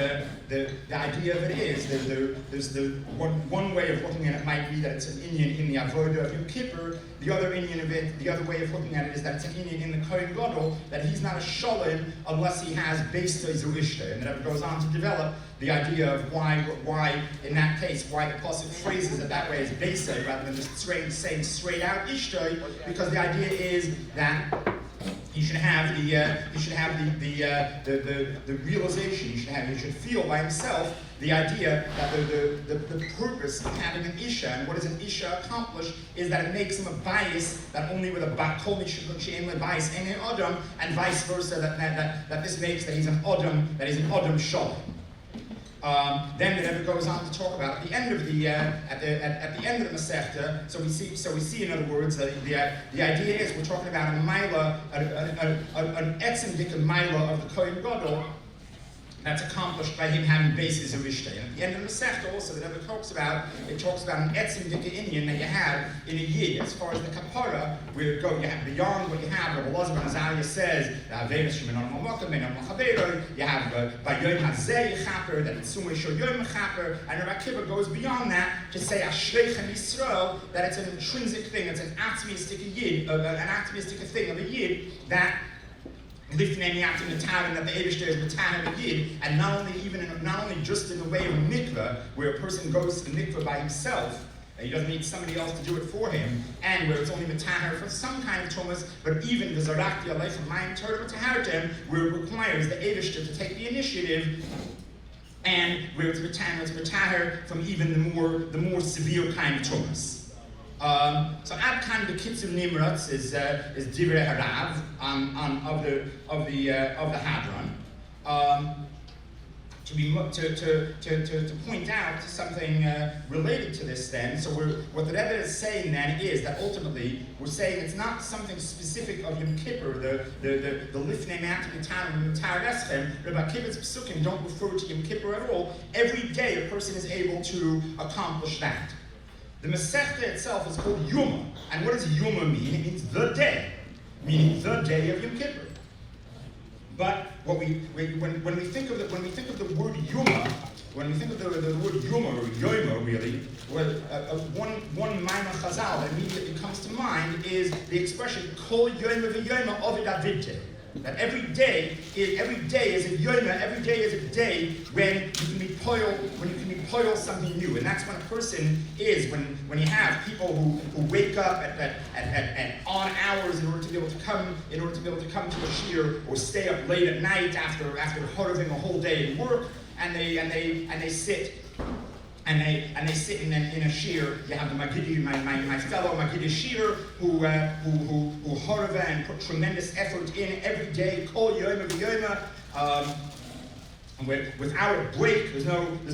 S6: the idea of it is that there's the one way of looking at it might be that it's an Indian in the Avodah of Yom Kippur. The other Indian of it, the other way of looking at it is that it's an Indian in the Kohen Gadol, that he's not a Sholem unless he has Beis Zu Ishta. And then it goes on to develop the idea of why in that case, why the pasuk phrases it that way as Beis Zu rather than just saying straight out Ishta, because the idea is that he should have the realization. He should feel by himself the idea that the purpose of having an isha, and what does an isha accomplish, is that it makes him a bias that only with a bakol bias in an adam, and vice versa. That this makes that he's an adam shalom. Then the Rebbe goes on to talk about at the end of the at the end of the Masechta. So we see in other words that the idea is we're talking about a maila, an etzem dik maila of the Kohen Gadol that's accomplished by him having bases of Ishtay. And at the end of the Masechta also the Rebbe talks about an etzem dik Indian that you have in a yid as far as the kapara, where you have beyond what you have. Rabbi Elazar ben Azariah says you have by Yom Hazeh Chaper that it's Sumay Shor Yom Chaper, and Rabbi Akiva goes beyond that to say Ashreichem Yisrael, that it's an intrinsic thing, it's an atmistic yid, an atmistic thing of a yid that lifnei miyatim netarim, that the Eibishter is netarim a yid, and not only just in the way of a mikveh, where a person goes to the mikveh by himself. He doesn't need somebody else to do it for him, and where it's only metaher for some kind of tumas, but even the zarakti alayf mayim Torah metahartem, where it requires the Eibishter to take the initiative, and where it's metaher from even the more severe kind of tumas. So ad kind of the kitzur nimratz is divrei harav of the Hadron. to point out something related to this then. So what the Rebbe is saying then is that ultimately we're saying it's not something specific of Yom Kippur, the Lifnei Ma'at Gitanim and Tar Eschem. Rabbi Akiva's Psukim don't refer to Yom Kippur at all. Every day a person is able to accomplish that. The Meseches itself is called Yuma. And what does Yuma mean? It means the day, meaning the day of Yom Kippur. But when we think of the word Yuma, when we think of the word Yuma or Yoma really, one Maimon Chazal that immediately comes to mind is the expression Kol Yoma v'Yoma Ovid Avidte. That every day is a Yoma, every day is a day when you can be poil something new. And that's when a person is, when you have people who wake up at on hours in order to be able to come to a shir, or stay up late at night after horoving a whole day in work, and they sit in a shir. You have the Magidi, my fellow Magidi shir, who horova and put tremendous effort in every day. Kol Yoma v'Yoma. Without a break, there's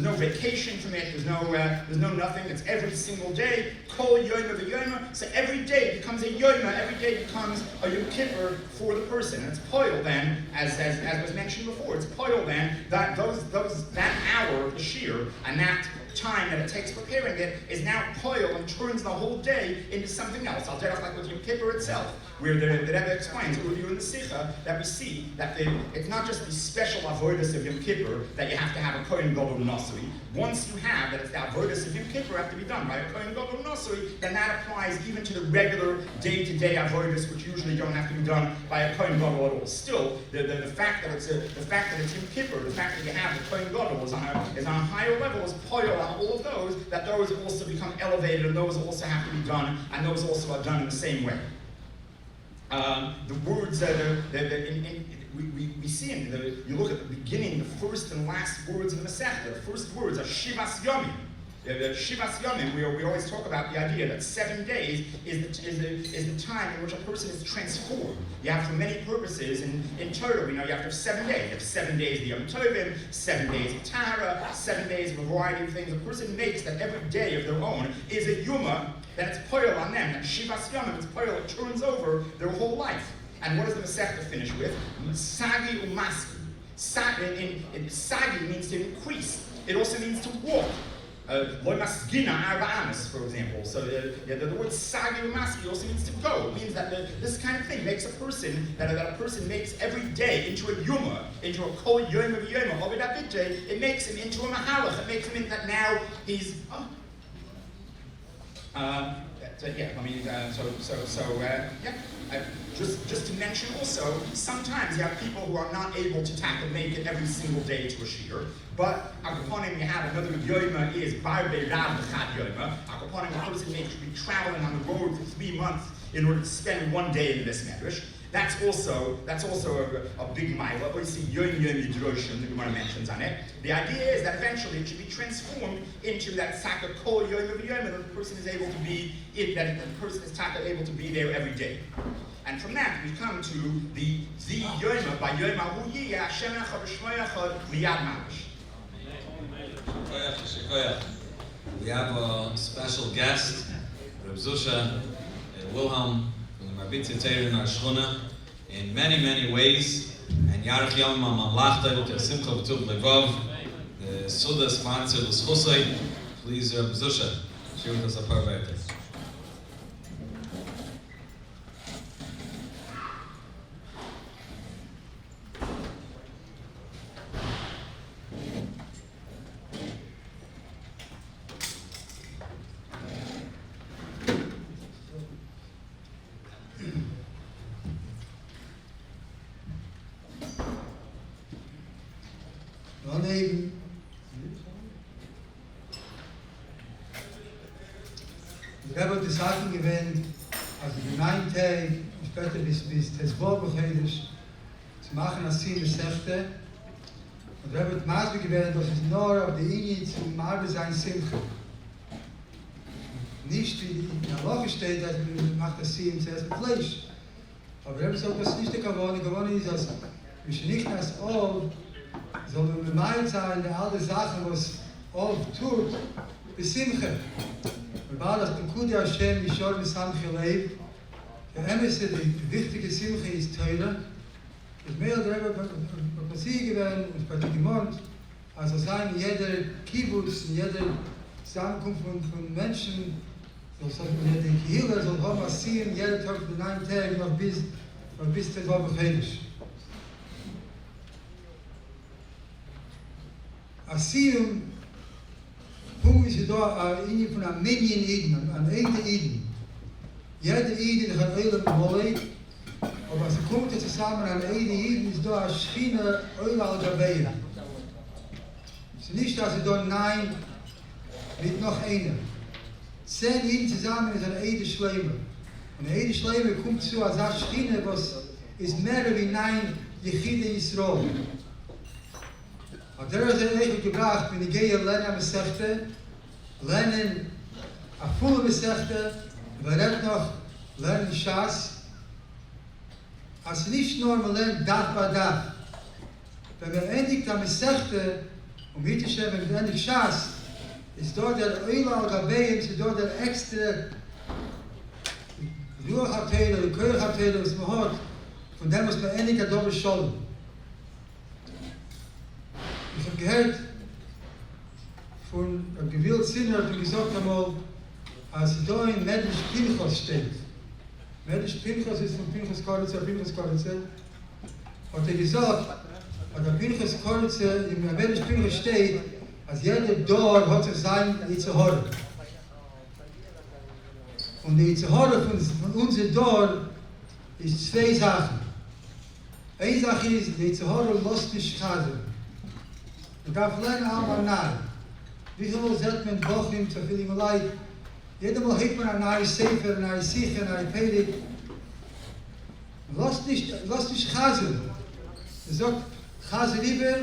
S6: no vacation from it. There's no nothing. It's every single day. Kol Yoma v'Yoma. So every day becomes a Yoma. Every day becomes a Yom Kippur for the person. And it's poil then, as was mentioned before. It's poil then that that hour of the shir and that time that it takes preparing it is now poil and turns the whole day into something else. I'll tell you, like with Yom Kippur itself, where the Rebbe explains earlier in the Sikha that we see that it's not just the special avodas of Yom Kippur that you have to have a Kohen Gadol Nasui. Once you have that, it's the avodas of Yom Kippur have to be done by a Kohen Gadol Nasui, then that applies even to the regular day-to-day avodas, which usually don't have to be done by a Kohen Gadol at all. Still, the fact that it's Yom Kippur, the fact that you have the Kohen Gadol is on a higher level, is poil on all of those, that those also become elevated, and those also have to be done, and those also are done in the same way. The words that we see you look at the beginning, the first and last words in the Masechta. The first words are Shivas Yomim. Shivas Yomim, we always talk about the idea that 7 days is the time in which a person is transformed. You have for many purposes in Torah, we know you have to have 7 days. You have 7 days of Yom Tovim, 7 days of Tahara, 7 days of a variety of things. A person makes that every day of their own is a Yuma, then it's poil on them. And Shivas Yomim, it's poil, it turns over their whole life. And what does the Masechta finish with? Sagi umaski. Sagi means to increase. It also means to walk. Lo masgina arba amis, for example. So the word sagi umaski also means to go. It means that this kind of thing makes a person, that a person makes every day into a yuma, into a kol yoma v'yoma, ovid abidje. It makes him into a mahalach. It makes him into that now he's... Just to mention also, sometimes you have people who are not able to make it every single day to a shir, but Akaponim, you have another Yoma is Barbe Rav B'chad Yoma. Akaponim, a person may be traveling on the road for 3 months in order to spend 1 day in this medrash. That's also a big mile. We see Yom Yidroshim, the Gemara mentions on it. The idea is that eventually it should be transformed into that Saka Kol Yom Yom, that the person is able to be that the person is able to be there every day. And from that we come to the Yoma by Yom Ahuyi Hashem Echad Shmoy Echad Liyad Mamash.
S2: We have a special guest, Reb Zusha Wilhelm from the Marbitzi Teir in our Shchuna, in many, many ways. And Yarech Yom HaMamlachta, Yom Simcha B'tuv Levov, the Suda sponsor, the Schusay. Please, Reb Zusha, share with us a parvete.
S7: Ich habe die Sachen gewählt, also die 9 Tage, später bis Tesvor Bechedisch, zu machen als Ziel des Sechte. Und ich habe die Maße gewählt, dass es nur auf die Linie zum Marbe sein Simche. Nicht wie in der Woche steht, dass man macht das Ziel zuerst mit Fleisch. Aber ich habe gesagt, das ist nicht der Gewohne ist, dass wir nicht als Ohr soll man bemalt sein, der alle Sachen, was oft tut, besimche. Wir waren das Pekudi Hashem, ich soll bis Samche leib. Der Emesse, die wichtige Simche ist Teure. Das mehr oder weniger passiert gewesen, und bei dem Mond, also sein jeder Kibbutz, jeder Zusammenkunft von Menschen, so sagt man, jeder Kihila soll haben Siyum, jeder Tag von 9 Tagen noch bis zur Woche Heilig. Siyum, Punkt ist da in von einem Minion Eden, an Ede Eden. Jede Eden hat Eile Molei, aber sie kommt zusammen an Ede Eden, ist da eine Schiene Eile al-Gabeira. Es ist nicht, dass sie da nein, mit noch einer. 10 Eden zusammen ist eine Ede Schleimer. Und eine Ede Schleimer kommt zu als eine Schiene, was ist mehr wie 9 Yechide Yisrael. Und der ist eigentlich gebracht, wenn ich gehe lernen am Meseches, lernen a volle Meseches, wir lernen noch lernen Schas. Als nicht nur man lernt Daf bei Daf. Wenn wir endlich am Meseches, um hier zu schreiben, wenn wir endlich Schas, ist dort der Eile al-Gabeim, ist dort der extra Ruach-Hateile, der Keur-Hateile, was man hat, von dem muss man endlich ein doppel Scholem. Ich habe gehört von einem gewählten Sinner, der gesagt einmal, als da in Meseches Pinchas steht. Meseches Pinchas ist von Pinchas Koritzer, hat gesagt, als der Pinchas Koritzer in Meseches Pinchas steht, als jeder Dorf hat sich sein Yitzhahara. Und die Yitzhahara von unserem Dorf ist 2 Sachen. Eine Sache ist, die Yitzhahara lässt nicht schaden. Man darf lernen einmal nach. Wie viel sagt man Bochum, so viel immer leid. Jeder Mal hebt man eine neue Sefer, eine neue Siche, eine neue Predigt. Lass nicht chasen. Er sagt, chase lieber,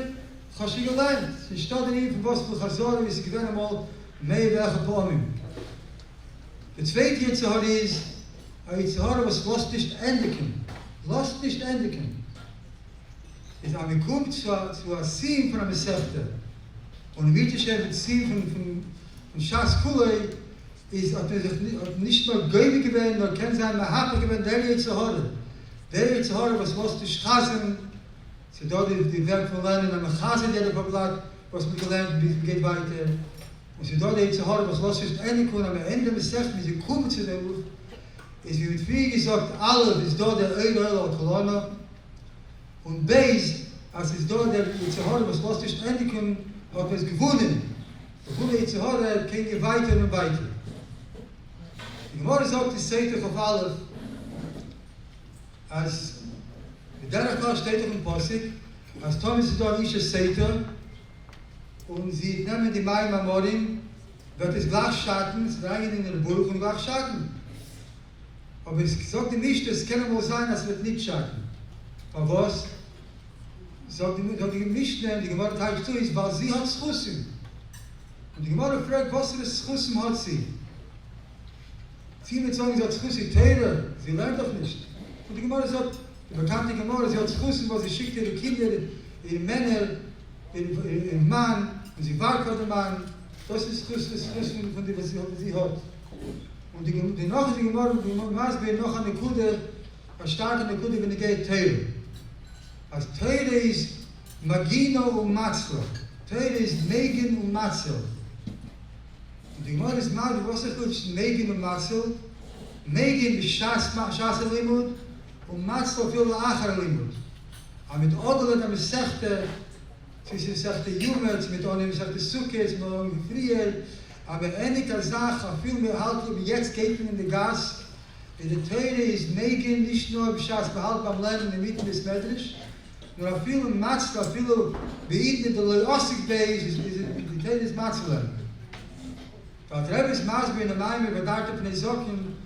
S7: chas ich gelernt. Es steht in ihm, von was für Chazor, wie sie gewinnen einmal mehr welche Pomim. Der zweite Yitzhahara ist, ein Yitzhahara, was lasst nicht endigen. Lasst nicht endigen. Ist aber kommt zu einem Siyum von einem Meseches. Und wie ich mit Siyum von Shas Kulei ist, hat nicht nur Gäube gewesen, nur kann sein, man hat gewesen, der Yitzhahara. Der Yitzhahara, was lässt dich chasen, sie dort die Werk von Lernen, am Chasen, der Verblatt, was man gelernt, wie geht weiter. Und sie dort der Yitzhahara, was lässt dich endlich kommen, am Ende des Meseches, wie sie kommen zu dem Ruf, ist wie mit viel gesagt, alle, ist dort der Eile al-Kolonna. Und Beis, als es dort der Yitzhahara, was lässt dich endlich kommen, hat es gewonnen. Der Yitzhahara ging weiter und weiter. Die Gemara sagt, es steht auf alle, als mit der Fall steht auf dem Posik, als Thomas ist dort nicht Seiter, und sie nehmen die Mai Mamorim, wird es gleich schatten, es reihen in den Burg und gleich schatten. Aber es sagt nicht, es kann wohl sein, es wird nicht schatten. Aber was? Sagt die Mischner, die Gemara teilt zu, ist, weil sie hat Schusim. Und die Gemara fragt, was für Schusim hat sie? Viele sagen, sie hat Schusim Teure, sie lernt doch nicht. Und die Gemara sagt, die bekannte Gemara, sie hat Schusim, weil sie schickt ihre Kinder, ihre Männer, ihren Mann, und sie wart von dem Mann. Das ist Schusim, von dem, was sie hat. Und die Gemara, die Masbe, noch eine Kude, eine starke Kude, wenn die geht, Teure. Als Teure ist Magino und Matzlo. Teure ist Megen und Matzlo. Und die Gemara ist mal, was ist gut, Megen und Matzlo? Megen ist Shas Limud und Matzlo viel Acher Limud. Aber mit Odele, am Sechte, zwischen Sechte Yuma, mit Odele, Sechte Sukkes, mit Odele Friel, aber einige Sache, viel mehr halt, wie jetzt geht in den Gas, in der Teure ist Megen nicht nur Shas behalten beim Lernen in der Mitte des Medrash, nur a viel Matzla, viel beiden in der Leosik Beis, ist die Teile des Matzla. Weil Rebbe's Masbe in der Maime, wir dachten von den Socken,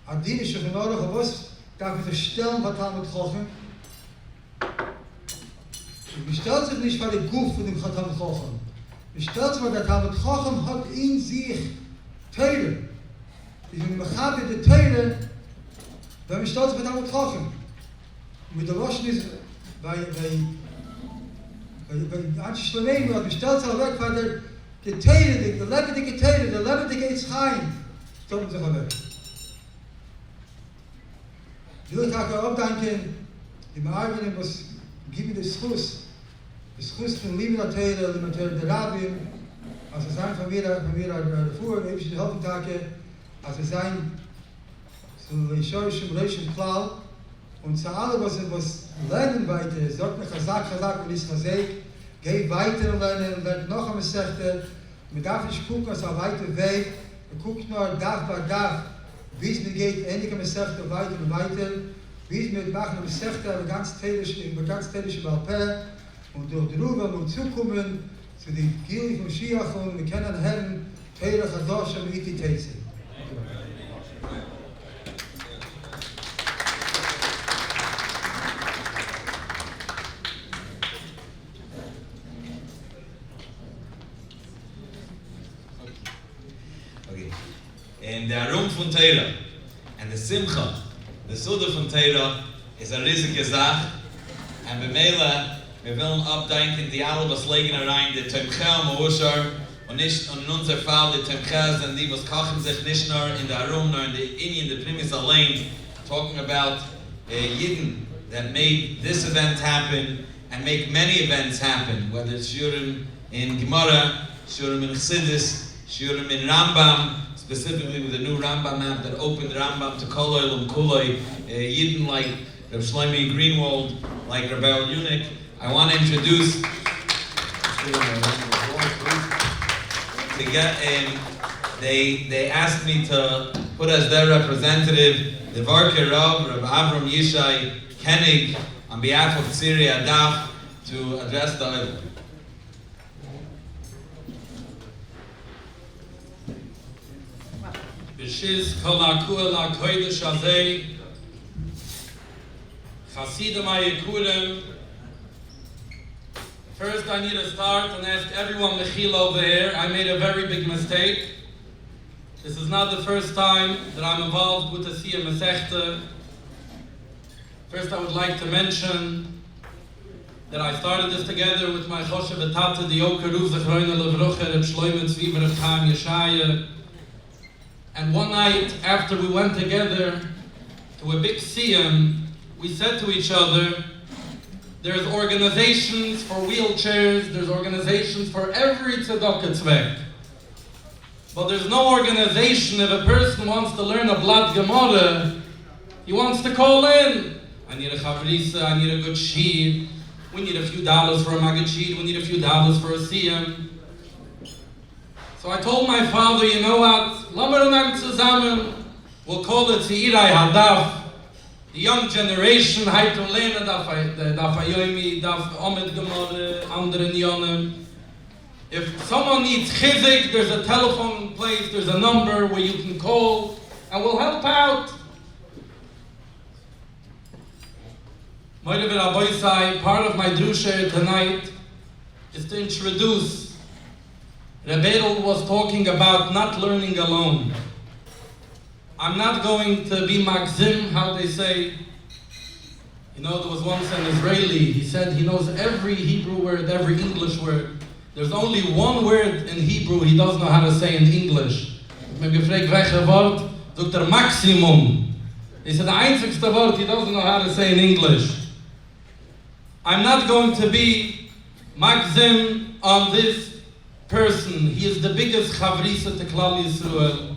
S7: Adinische von Orach, was darf ich verstellen, was haben wir gekochen? Man stellt sich nicht vor den Guf von dem Chatham Kochen. Man stellt sich vor, der Chatham Kochen hat in sich Teile. Wenn man hat die Teile, dann man stellt sich vor Chatham Kochen. Und mit der Loschen ist, bei Weil Anche Schlemeim hat bestellt sich weg von der Geteiredig, der lebendige Geteiredig, der lebendige Yitzchayim. Stoppen sich weg. Ich will auch danken, die Marvin, was gibt mir das Schuss von Liebe der Teire, der Rabbin, als es sein von mir davor, ich die Haupttage, als es sein zu historischem Reichen Klau, und zu allem, was lernen weiter, sagt mir Chazak, und ist Chazak, geh weiter lernen, lernt noch einmal Sechte, man darf nicht gucken, als ein weiter Weg, man guckt nur Dach bei Dach, wie es mir geht, endlich einmal Sechte weiter und weiter, wie es mir machen, einmal Sechte, aber ganz täglich Balpä, und durch die Ruhe wollen wir zukommen, zu den Gili von Schiach, und wir kennen Herren, Teire Chadosh, und Iti Teitze.
S2: In der Arum von Teira and the Simcha, the Suda von Teira, is a riesige Sache. And bemela, wir wollen abdenken, die alle, was legen rein, die Temcha, Maushar, und nicht in unser Fall, die Temcha sind die, was kochen sich nicht nur in der Arum, nur in the Indian, the Primis allein, talking about Yidden that made this event happen and make many events happen, whether it's Shurim in Gemara, Shurim in Chassidus, Shurim in Rambam, specifically with the new Rambam map that opened Rambam to Kol Olam Kuloi, Yidden like Reb Shlomi Greenwald, like Reb Yunik. I want to introduce to get in. They asked me to put as their representative the Varker Rav, Reb Avram Yishai Koenig, on behalf of Tziri Adaf, to address the Olam.
S8: Beshiz kol ha'kuel ha'kodesh hazeh, Chasidim ha'yekurim. First I need to start and ask everyone mechila over here. I made a very big mistake. This is not the first time that I'm involved with the Siyum Meseches. First I would like to mention that I started this together with my Choshev Etate, the Yokeru Zechroine Levroche, Reb Shlomo Tzvi Reb Chaim Yeshaya. And one night after we went together to a big Siyum, we said to each other, there's organizations for wheelchairs, there's organizations for every tzedakah tzvek. But there's no organization if a person wants to learn a blood Gemara, he wants to call in. I need a chavrisa, I need a good sheet, we need a few dollars for a magid sheet, we need a few dollars for a Siyum. So I told my father, you know what, we'll call it Zeirai Hadaf. The young generation, Haitu Lena, Daf Ayomi, Daf Omid Gemara, Andere Nyonim. If someone needs chizik, there's a telephone place, there's a number where you can call, and we'll help out. Part of my drusha tonight is to introduce. Rebbeinu was talking about not learning alone. I'm not going to be magzim, how they say. You know, there was once an Israeli, he said he knows every Hebrew word, every English word. There's only one word in Hebrew he doesn't know how to say in English. Ich habe gefragt, welches Wort? Sagt er Maximum. He said, the einzigste Wort he doesn't know how to say in English. I'm not going to be magzim on this person. He is the biggest chavrisa to Klal Yisrael.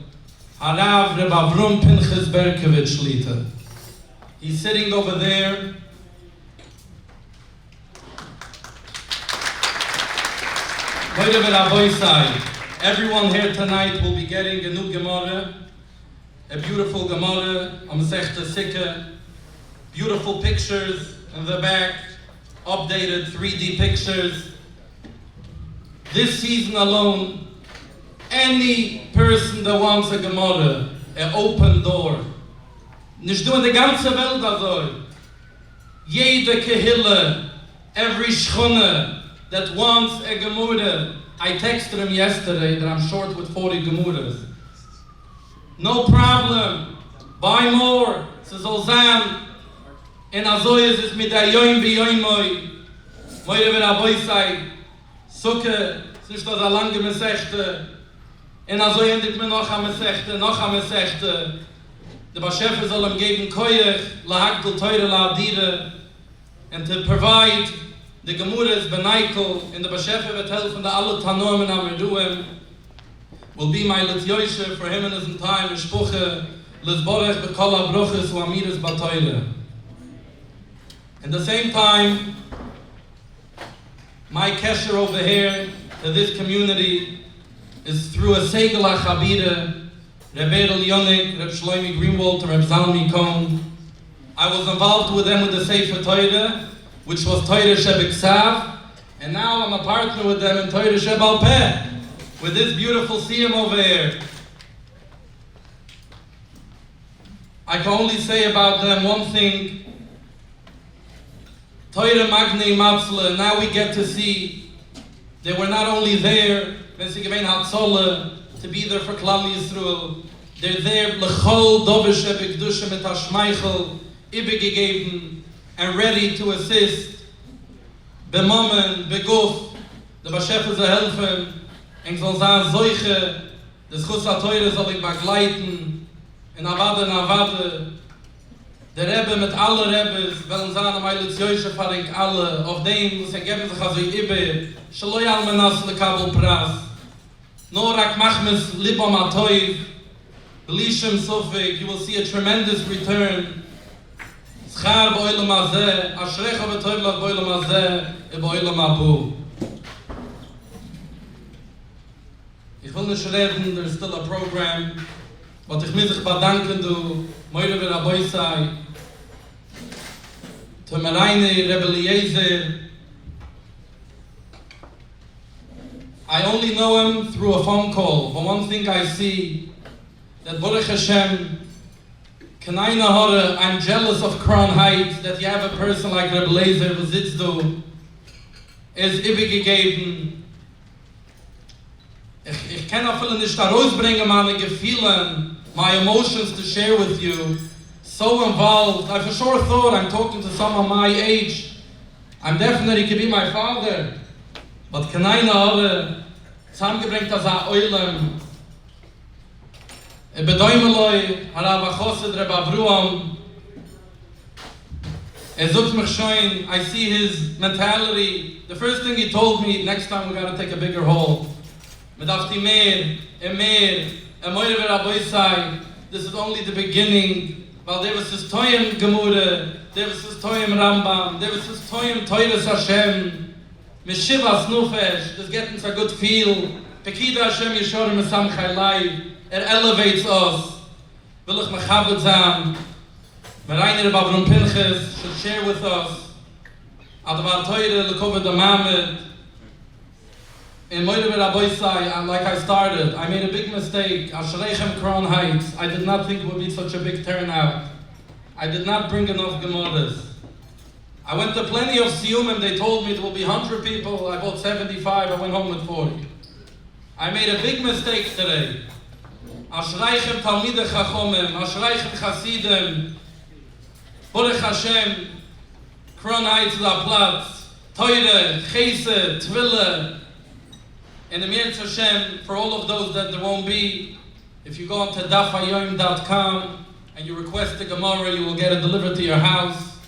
S8: Harav Reb Avram Pinchas Berkovich Shlita. He's sitting over there. Everyone here tonight will be getting a new Gemara, a beautiful Gemara, a Meseches Sikha, beautiful pictures in the back, updated 3D pictures. This season alone, any person that wants a Gemara, an open door. Nicht nur in der ganzen Welt also. Jede Kehille, every Schchone that wants a Gemara. I texted him yesterday that I'm short with 40 Gemuras. No problem. Buy more. Says Ozan. And also is it mit der Yoim bi Yoimoi. Moire wir Rabbi sei, Sukke, es ist das eine lange Mesechte, und also endet mir noch eine Mesechte. Der Bashefer soll ihm geben Koyach, lahagdel teure laadire, and to provide the Gemura's benaikel, and the Bashefer wird helfen, the alle Tanomen am Erduem, will be my Lityoishe for him in his time, and Spuche, Lizborech bekola bruches u amiris batoyle. At the same time, my kesher over here to this community is through a Segel HaChabire, Reb Erel Yonik, Reb Shlomi Greenwald, Reb Zalmi Kohn. I was involved with them with the Sefer Torah, which was Torah Shebiksav, and now I'm a partner with them in Torah Shebal Peh, with this beautiful Siyum over here. I can only say about them one thing. Torah Magnei Matzle, now we get to see they were not only there, when sie gemein Hatzolle, to be there for Klal Yisrael. They're there, L'chol Dovish Ebekdusha mit Hashmeichel, Ibegegeben, and ready to assist. Bemomen, Beguf, the Bashefer soll helfen, and soll sagen, Seuche, des Chus HaTeure soll ich begleiten, in Avade, der Rebbe mit alle Rebbes, wollen sagen, am Eilitz Joishe faring alle, auf dem, muss geben sich also Ibe, Shaloi al-Menas le-Kabel Pras, Norak Machmes Libam Atoiv, Belishim Sofik, you will see a tremendous return. Schar b'oilam hazeh, Ashrecha v'toiv lach b'oilam hazeh, e b'oilam abu. Ich will nicht reden, there's still a program, but ich muss mich bedanken, du, Moire wir Rabbi sei, to Mereine Rebbe Eliezer. I only know him through a phone call, but one thing I see, that Baruch Hashem, Kanaina Hore, I'm jealous of Crown Heights, that you have a person like Rebbe Eliezer, who sitzt du, is übergegeben. Ich kann auch viele nicht herausbringen, meine Gefühle, my emotions to share with you. So involved. I for sure thought I'm talking to someone my age. I'm definitely could be my father. But can I know zusammengebringt as a Eulam? Bedeumeloi, Harav Achosid Reb Avruam. Sucht mich schon, I see his mentality. The first thing he told me, next time we gotta take a bigger haul. Medafti mehr, Moire wir Rabbi sei, this is only the beginning. Weil there was this Toyim Gemure, there was this Toyim Rambam, there was this Toyim Teures Hashem, Meshivas Nufesh, this getting a good feel. Pekida Hashem Yeshorim Esamchai Lai, elevates us. Will ich mechabed sein, Mereiner Bavrum Pinchas should share with us, Adavar Teure Lekoved Amamed. In Moire Rabbi Sai, like I started, I made a big mistake. Ashreichem Crown Heights. I did not think it would be such a big turnout. I did not bring enough Gemaras. I went to plenty of Siyum and they told me there will be 100 people. I bought 75, I went home with 40. I made a big mistake today. Ashreichem Talmidei Chachomim, Ashreichem Chasidim, Baruch Hashem, Crown Heights La Platz, Teure, Chesed, Tville. And the Mir Hashem, for all of those that there won't be, if you go on to dafayoim.com and you request the Gemara, you will get it delivered to your house.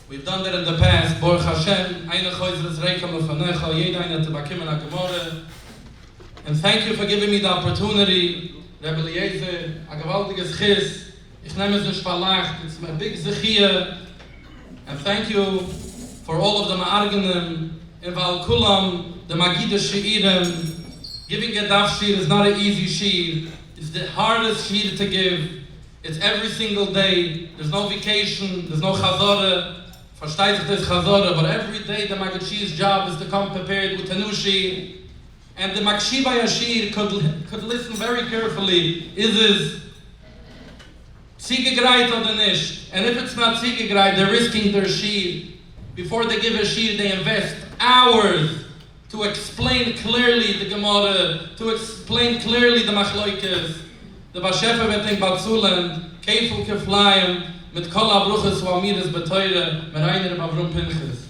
S8: We've done that in the past. Baruch Hashem, eine choizres reikam lefanecha, jeda eine tebakim en ha-Gemara. And thank you for giving me the opportunity, Rebbe Eliezer, a gewaltiges chis. Ich nehme es nicht verlacht, it's my big zechia. And thank you for all of the ma'argenim, in Val Kulam, the Magida She'irim. Giving a daf sheet is not an easy sheet. It's the hardest sheet to give. It's every single day. There's no vacation, there's no chazorah. Versteht sich das chazorah, but every day the Magishi's job is to come prepared with Tanushi. And the Makshiba Yashir could listen very carefully. Is this Ziegegreit oder nicht? And if it's not Ziegegreit, they're risking their sheet. Before they give a sheet, they invest hours to explain clearly the Gemara, to explain clearly the Machloikes. The Bashefer betting Batzulen, Keifel Keflayim, mit Kol HaBruches V'Amiris Beteure, Mereiner Bavrum Pinchas.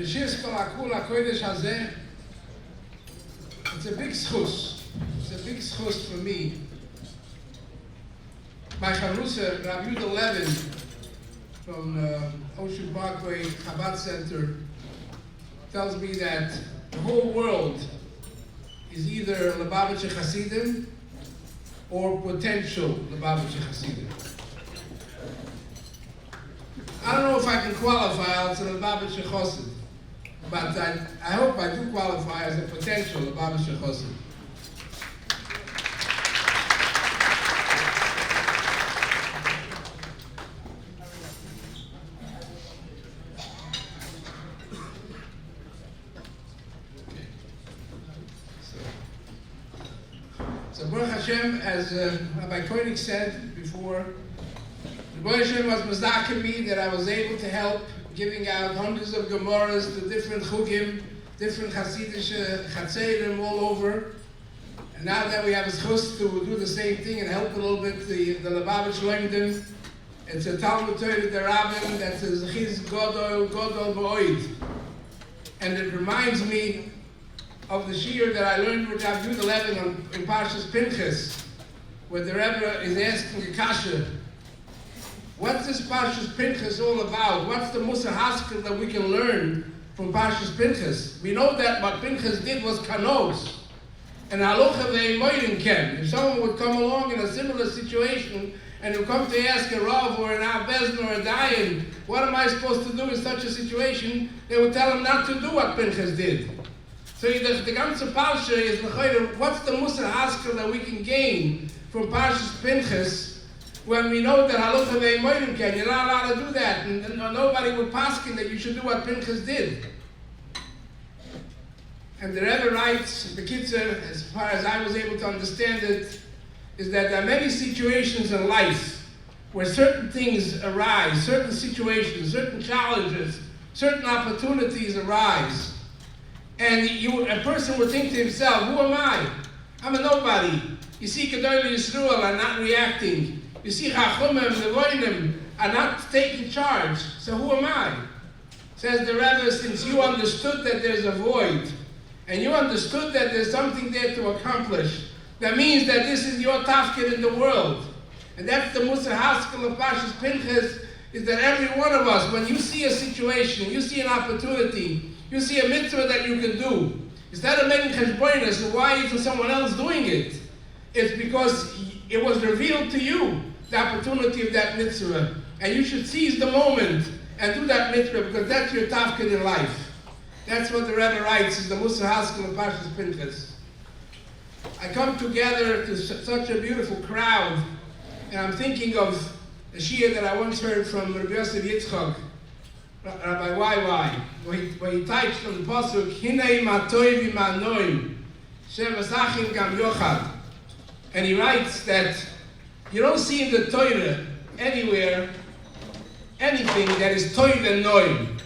S9: the Shir Spalakul HaKodesh Hazeh, it's a big schus. It's a big schus for me. My Charusa, Rav Yudah Levin, from Ocean Parkway Chabad Center, tells me that the whole world is either Lubavitcher Hasidim or potential Lubavitcher Hasidim. I don't know if I can qualify as a Lubavitcher Chosid, but I hope I do qualify as a potential Lubavitcher Chosid. So Baruch Hashem, as Rabbi Koenig said before, Baruch Hashem was mazaken me that I was able to help giving out hundreds of Gemaras to different chugim, different Hasidic chatzerim all over. And now that we have a schus to do the same thing and help a little bit the Lubavitch Leimdim, it's a Talmud Torah Derabim that says Chiz Godol Ba'oid. And it reminds me of the shiur that I learned with Rav Yudah Levin in Parshas Pinchas, where the Rebbe is asking the kasha, what's this Parshas Pinchas all about? What's the Musar Haskel that we can learn from Parshas Pinchas? We know that what Pinchas did was kanos, and halacha ve'imoyim ken. If someone would come along in a similar situation and would come to ask a Rav or an Avbezn or a Dayan, what am I supposed to do in such a situation? They would tell him not to do what Pinchas did. So the ganze Parsha is what's the Musar Haskel that we can gain from Parshas Pinchas when we know that halacha ve'imoyim ken. You're not allowed to do that, and nobody would paskin that you should do what Pinchas did. And the Rebbe writes, the Kitzur, as far as I was able to understand it, is that there are many situations in life where certain things arise, certain situations, certain challenges, certain opportunities arise. And a person would think to himself, who am I? I'm a nobody. You see Gedolei Yisrael are not reacting. You see Chachumim, Nevoinim are not taking charge. So who am I? Says the Rebbe, since you understood that there's a void, and you understood that there's something there to accomplish, that means that this is your tafkid in the world. And that's the Musar Haskel of Parshas Pinchas, is that every one of us, when you see a situation, you see an opportunity, you see a mitzvah that you can do, instead of making cheshbonos, why isn't someone else doing it? It's because it was revealed to you, the opportunity of that mitzvah. And you should seize the moment and do that mitzvah, because that's your tafkid in life. That's what the Rebbe writes, is the Musar Haskel of Parshas Pinchas. I come together to such a beautiful crowd, and I'm thinking of a shiur that I once heard from Rabbi Yosef Yitzchak, Rabbi YY, where he types from the pasuk, Hinei matoivim anoim, shevas achim gam yochad. And he writes that you don't see in the Torah anywhere anything that is toiv and noim.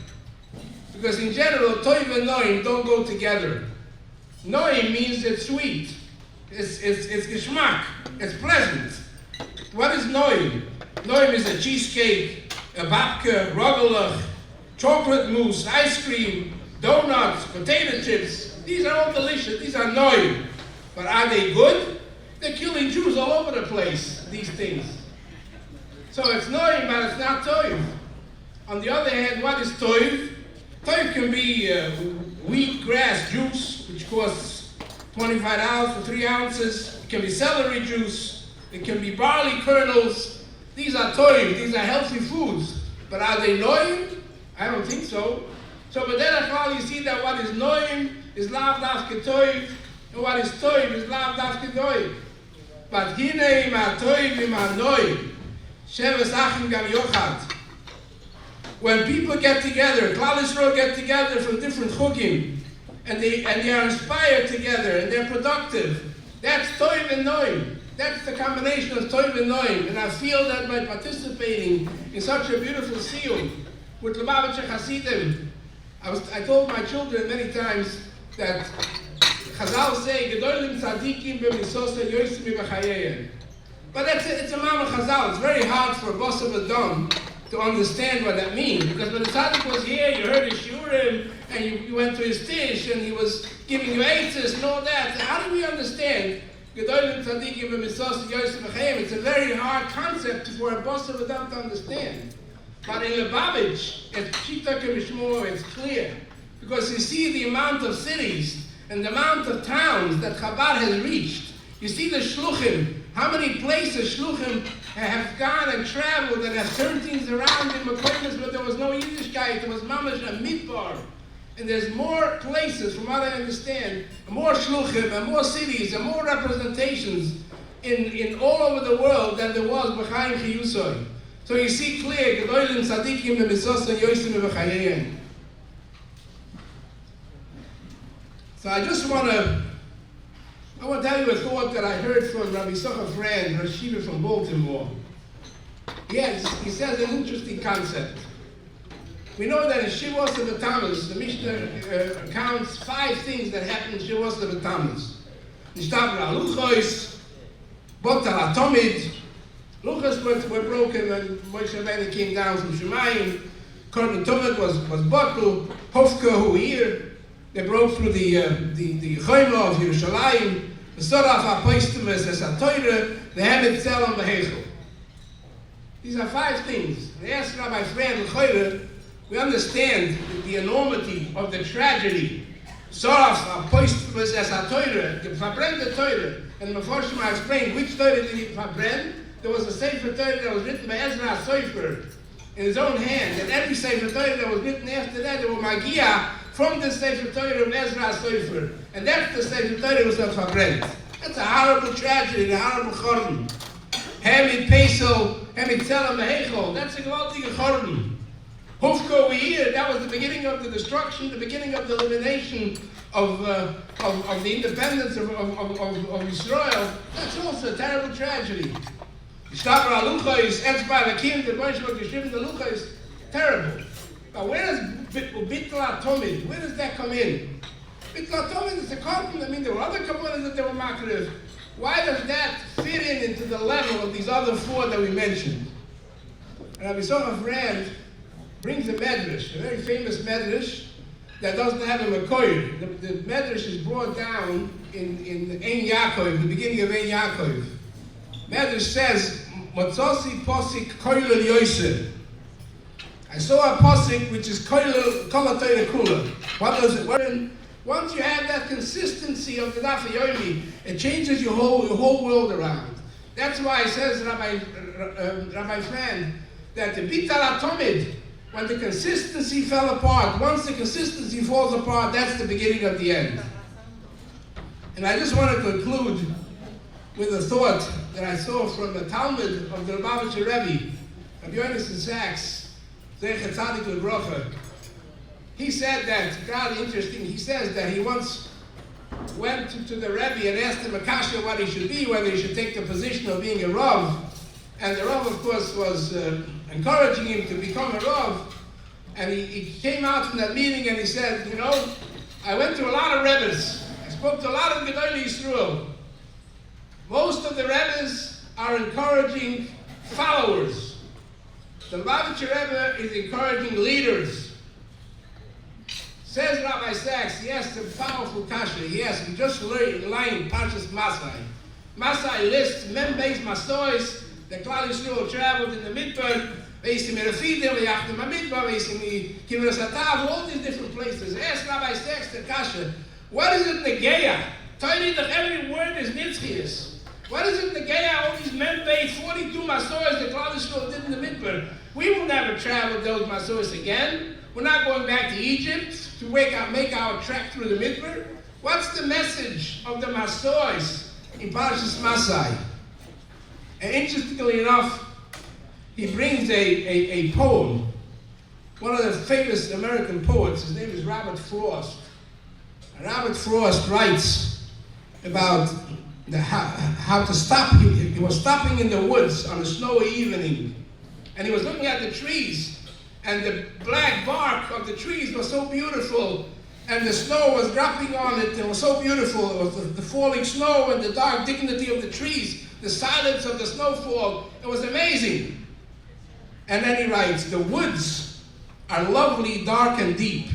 S9: Because in general, toiv and noim don't go together. Noim means it's sweet. It's geschmack. It's pleasant. What is noim? Noim is a cheesecake, a babka, rogalach, chocolate mousse, ice cream, donuts, potato chips. These are all delicious. These are noim. But are they good? They're killing Jews all over the place, these things. So it's noim, but it's not toiv. On the other hand, what is toiv? Toiv can be wheatgrass juice, which costs $25 for 3 ounces. It can be celery juice. It can be barley kernels. These are toiv. These are healthy foods. But are they noim? I don't think so. So, but then you see that what is noim is lav dafke toiv, and what is toiv is lav dafke noim. But hinei ma toiv ma noim, shevas achim gam yochad. When people get together, Klal Yisrael get together from different chugim, and they are inspired together, and they're productive, that's toiv and noim. That's the combination of toiv and noim. And I feel that by participating in such a beautiful siyum with Lubavitcher Hasidim, I told my children many times that Chazal say, Gedolim tzadikim b'misosa yosim b'chayeyen. But it's a mama Chazal. It's very hard for a boss of a dom to understand what that means. Because when the tzaddik was here, you heard his shiurim, and you went to his tish, and he was giving you eitzes and all that. How do we understand? It's a very hard concept for a boss of Adam to understand. But in Lubavitch, it's clear. Because you see the amount of cities and the amount of towns that Chabad has reached. You see the shluchim, how many places shluchim have gone and traveled and have turned things around in Makoimas where there was no Yiddishkeit, there was mamash a midbar. And there's more places, from what I understand, more shluchim and more cities and more representations in all over the world than there was b'chaim chiyusoi. So you see clear, gedolim tzadikim v'misos yosim v'chayim. So I want to tell you a thought that I heard from Rabbi Socha Friend, Rashiva from Baltimore. Yes, he says an interesting concept. We know that in Shivos B'Tammuz, the Mishnah accounts 5 things that happened in Shivos B'Tammuz. Nishtabra Luchos, Botar Atomid. Luchos were broken when Moshe Rabbeinu came down from Shemayim. Korban Tomid was bottled. Hofka Huir. They broke through the Chayma of Yerushalayim. The Soraf HaPoistemes Es HaToyre. The Hemet Tzelem Behechel. These are 5 things. They asked Rabbi Friend L'Choyre, we understand the enormity of the tragedy. Soraf HaPoistemes Es HaToyre. The verbrennte Teure. And Meforshim I explained which Teure did he verbrenn. There was a Sefer Teure that was written by Ezra HaSofer in his own hand. And every Sefer Teure that was written after that, there were Magia from the Sefer Torah of Ezra HaSofer. And that's the Sefer Torah was verbrennt. That's a horrible tragedy, a horrible chorban. Hemit Pesel, Hemit Tzelem Behechel. That's a gewaltige chorban. Hufko Weir, that was the beginning of the destruction, the beginning of the elimination of the independence of Israel. That's also a terrible tragedy. Shtabra Luchos, Etzba Lakim, the Moshe was geschrieben, the Luchos, terrible. Now, where does Bittul Atomid, where does that come in? Bittul Atomid is a component. I mean, there were other components that they were makriv. Why does that fit into the level of these other 4 that we mentioned? And Rabbi Socha Rand brings a medrash, a very famous medrash that doesn't have a makoyer. The medrash is brought down in Ein Yaakov, the beginning of Ein Yaakov. Medrash says, Motzosi posik koilel yosef. I saw a posik which is koilel kolatayre kula. What does it? Once you have that consistency of the Daf Yomi, it changes your whole world around. That's why it says Rabbi Friend that the Bital Atomid, when the consistency fell apart, once the consistency falls apart, that's the beginning of the end. And I just want to conclude with a thought that I saw from the Talmud of the Lubavitcher Rebbe, Rabbi Yonason Sachs, Zecher Tzadik L'Brocha. He said that, God, interesting, he says that he once went to the Rebbe and asked him a kasha what he should be, whether he should take the position of being a Rav. And the Rav, of course, was encouraging him to become a Rav. And he came out from that meeting and he said, you know, I went to a lot of Rebbes. I spoke to a lot of Gedolei Yisrael. Most of the Rebbes are encouraging followers. The Lubavitcher Rebbe is encouraging leaders. Says Rabbi Sachs, yes, a powerful kasha. Yes, we just learned Parshas Masai. Masai lists Membeis Masois, the Klal Yisrael traveled in the Midbar, Beisim Erefidim, Yachtim HaMidbar, Beisim Kivras Atav, all these different places. Ask Rabbi Sachs the kasha, what is it Negeya? Tell me that every word is Nitzchias. What is it Negeya? All these Membeis, 42 Masois, the Klal Yisrael did in the Midbar. We will never travel those Masois again. We're not going back to Egypt to make our trek through the Midbar. What's the message of the Masois in Parshas Masai? And interestingly enough, he brings a poem. One of the famous American poets, his name is Robert Frost. And Robert Frost writes about how to stop. He was stopping in the woods on a snowy evening, and he was looking at the trees. And the black bark of the trees was so beautiful, and the snow was dropping on it. It was so beautiful. It was the falling snow and the dark dignity of the trees, the silence of the snowfall. It was amazing. And then he writes, the woods are lovely, dark, and deep,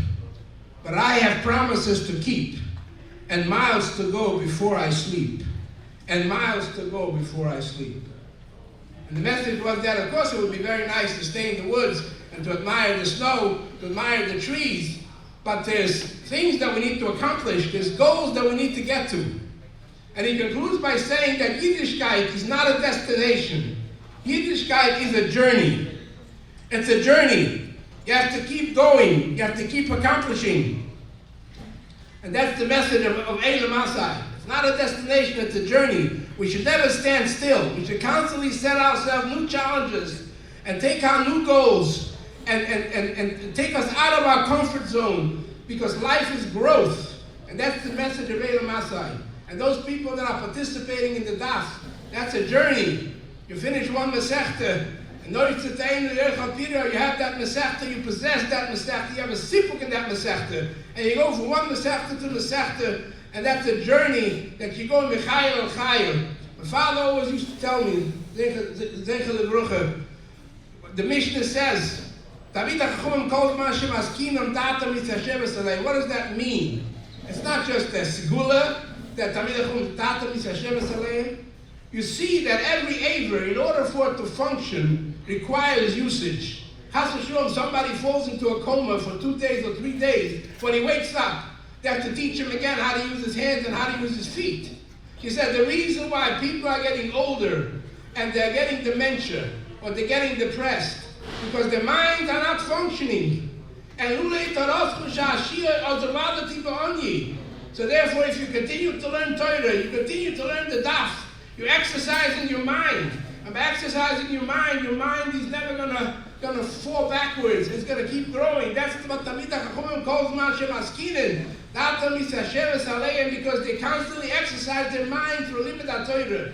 S9: but I have promises to keep, and miles to go before I sleep, and miles to go before I sleep. And the message was that, of course, it would be very nice to stay in the woods and to admire the snow, to admire the trees, but there's things that we need to accomplish, there's goals that we need to get to. And he concludes by saying that Yiddishkeit is not a destination. Yiddishkeit is a journey. It's a journey. You have to keep going. You have to keep accomplishing. And that's the message of Elam Asai. It's not a destination, it's a journey. We should never stand still. We should constantly set ourselves new challenges and take on new goals and take us out of our comfort zone, because life is growth. And that's the message of Elam Asai. And those people that are participating in the daf, that's a journey. You finish one Meseches, and notice at the end of the you have that Meseches, you possess that Meseches, you have a sipuk in that Meseches, and you go from one Meseches to Meseches, and that's a journey that you go Michayel and Chayel. My father always used to tell me, the Mishnah says, what does that mean? It's not just a segula, that you see that every aver, in order for it to function, requires usage. Chas v'shalom, somebody falls into a coma for 2 days or 3 days. When he wakes up, they have to teach him again how to use his hands and how to use his feet. He said the reason why people are getting older and they're getting dementia or they're getting depressed, because their minds are not functioning. And so therefore, if you continue to learn Torah, you continue to learn the daf, you're exercising your mind. And by exercising your mind is never gonna fall backwards. It's gonna keep growing. That's what Talmidei Chachamim calls Ma'ashem Askinen. Because they constantly exercise their mind through limud Torah.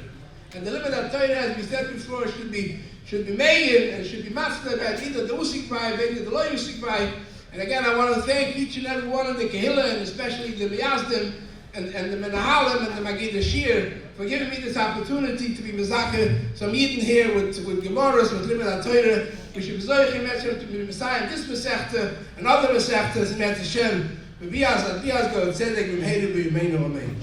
S9: And the limud Torah, as we said before, should be made and should be mastered by either the usik by, either the lo usik by. And again, I want to thank each and every one of the Kehillah, and especially the Miyazdim, and the Menahalim, and the Magid Ashir, for giving me this opportunity to be Mezakeh some Yidden here with Gemaras, with Limud HaTorah. We should be Zoychim to be Messiah, this Masechta, and other Masechtas, and Yat Hashem, B'Biaz God, Tzedek, B'Mheinu, B'Yemeinu, Amen.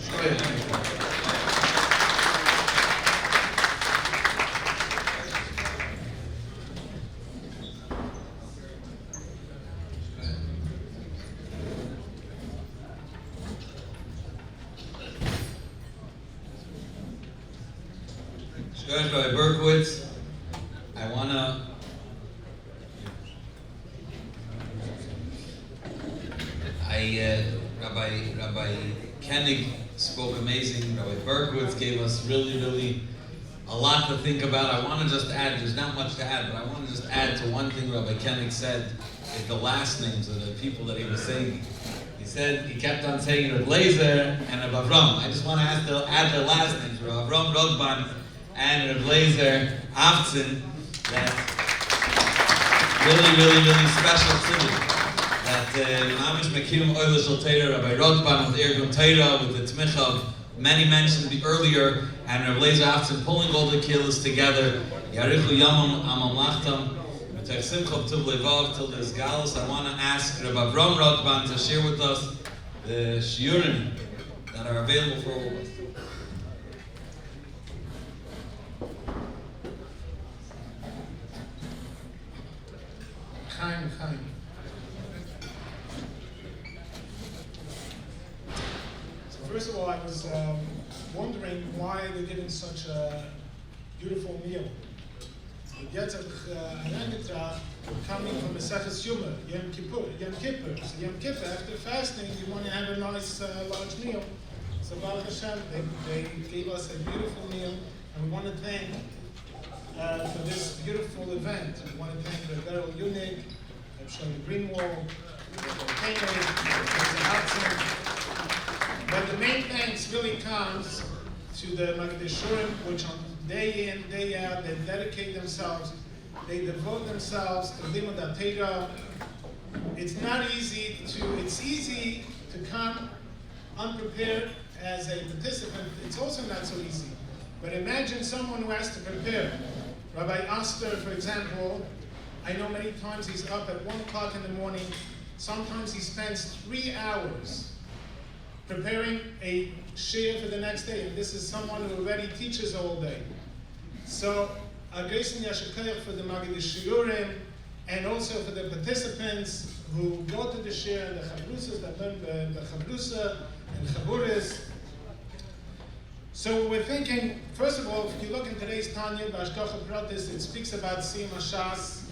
S2: Rabbi Berkowitz, Rabbi Koenig spoke amazing. Rabbi Berkowitz gave us really a lot to think about. I want to just add, there's not much to add, but I want to just add to one thing Rabbi Koenig said, is the last names of the people that he was saying. He kept on saying Reb Leizer and Reb Avram. I just want to add their last names, Reb Avram Rodban and Reb Leizer Avtzin. That's really special to me. That Mamish Mekim Oile Shel Teira, Rabbi Rodban with Ergun Teira, with the Tmicha of many mentioned earlier, and Reb Leizer Avtzin pulling all the killers together. Yarichu Yamam Amam Lachtam. Till there's galus, I want to ask Rabbi Avram Rodban to share with us the shiurim that are available for all of us.
S9: Chaim.
S10: So first of all, I was wondering why they're giving such a beautiful meal. Jetzt habe ich herangetragen, coming from Meseches Yuma, Yom Kippur. So Yom Kippur, after fasting, you want to have a nice large meal. So Baruch Hashem, they gave us a beautiful meal, and we want to thank for this beautiful event. We want to thank the Beryl Yunig, Shlomo Greenwald, but the main thanks really comes to the Magdeshurim, which on day in, day out, they dedicate themselves, they devote themselves to Limud HaTorah. It's easy to come unprepared as a participant. It's also not so easy. But imagine someone who has to prepare. Rabbi Oster, for example, I know many times he's up at 1 o'clock in the morning. Sometimes he spends 3 hours preparing a shir for the next day. And this is someone who already teaches all day. So, Agresin Yashakayach for the Magid Shiurim, and also for the participants who go to the shir and the chavrusas that learn the chavrusa and chaburis. So we're thinking, first of all, if you look in today's Tanya, Bashkocha Pratis, it speaks about Siyum Hashas,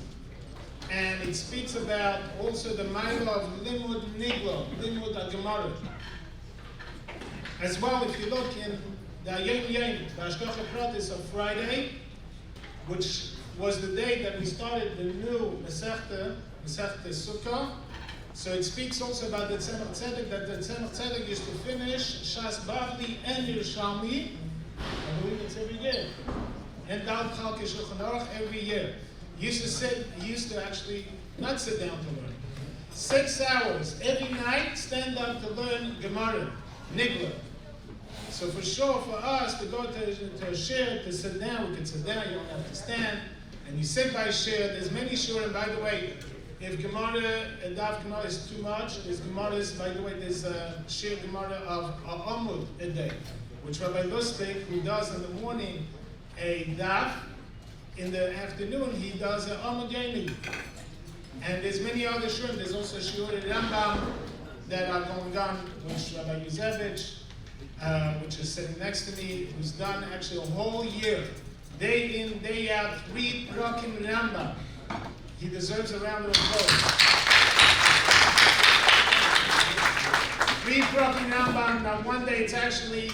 S10: and it speaks about also the mile of Limud Niglo, Limud Agamara. As well, if you look in the Yom Yom, Bashkocha Pratis of Friday, which was the day that we started the new Meseches Sukkah. So it speaks also about the Tzemach Tzedek, that the Tzemach Tzedek used to finish Shas Bavli and Yerushalmi, I believe it's every year, and Dal Chalke Shulchan Aruch every year. He used to actually not sit down to learn. 6 hours every night, stand up to learn Gemara, Nigla. So for sure, for us to go to a shir, to sit down, we can sit down, you don't have to stand, and you sit by shir. There's many shir, and by the way, if Gemara, Daf Gemara is too much, there's Gemaras, by the way, there's a shir Gemara of Amud a day, which Rabbi Lustig, who does in the morning a Daf, in the afternoon he does an Amud Yemi. And there's many other shir, there's also Shiur Rambam that are going on, which Rabbi Yuzevich, which is sitting next to me, who's done actually a whole year, day in, day out, 3 Prakim Rambam. He deserves a round of applause. 3 Prakim Rambam. Now one day it's actually,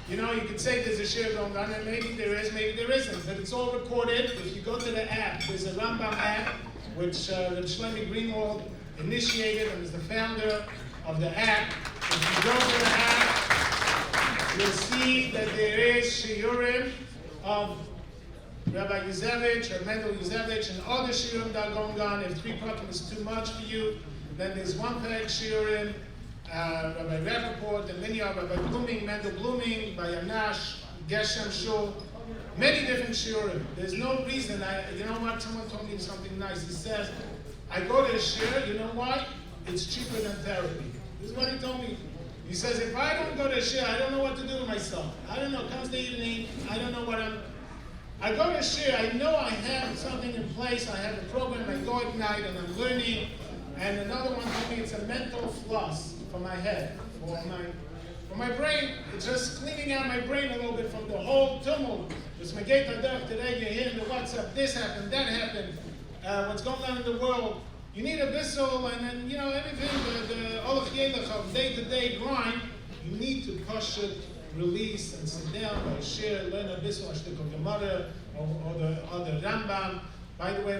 S10: you could say there's a shir going on, and maybe there is, maybe there isn't, but it's all recorded. If you go to the app, there's a Rambam app, which Reb Shlomi Greenwald initiated and is the founder of the app. If you go to the app, you'll see that there is shiurim of Rabbi Yuzevich, or Mendel Yuzevich, and other shiurim that are going on. If 3 prakim is too much for you, then there's 1 perek shiurim, Rabbi Rappaport, and many are Rabbi Blooming, Mendel Blooming, by Anash, Geshem Shul, many different shiurim. There's no reason, you know what, someone told me something nice. He says, I go to a shir, you know why? It's cheaper than therapy. This is what he told me. He says, if I don't go to a shir, I don't know what to do with myself. I don't know, comes the evening, I don't know what I go to shir, I know I have something in place, I have a program, I go at night and I'm learning, and another one told me it's a mental floss for my head, for my brain. It's just cleaning out my brain a little bit from the whole tumult. This Megay Tadach today, you're hearing the WhatsApp, this happened, that happened, what's going on in the world. You need a bissel, and then, everything, the Olach Yelech of day-to-day grind, you need to push it, release, and sit down by share, learn a bissel, Ashtik of Gemara, or the Rambam. By the way,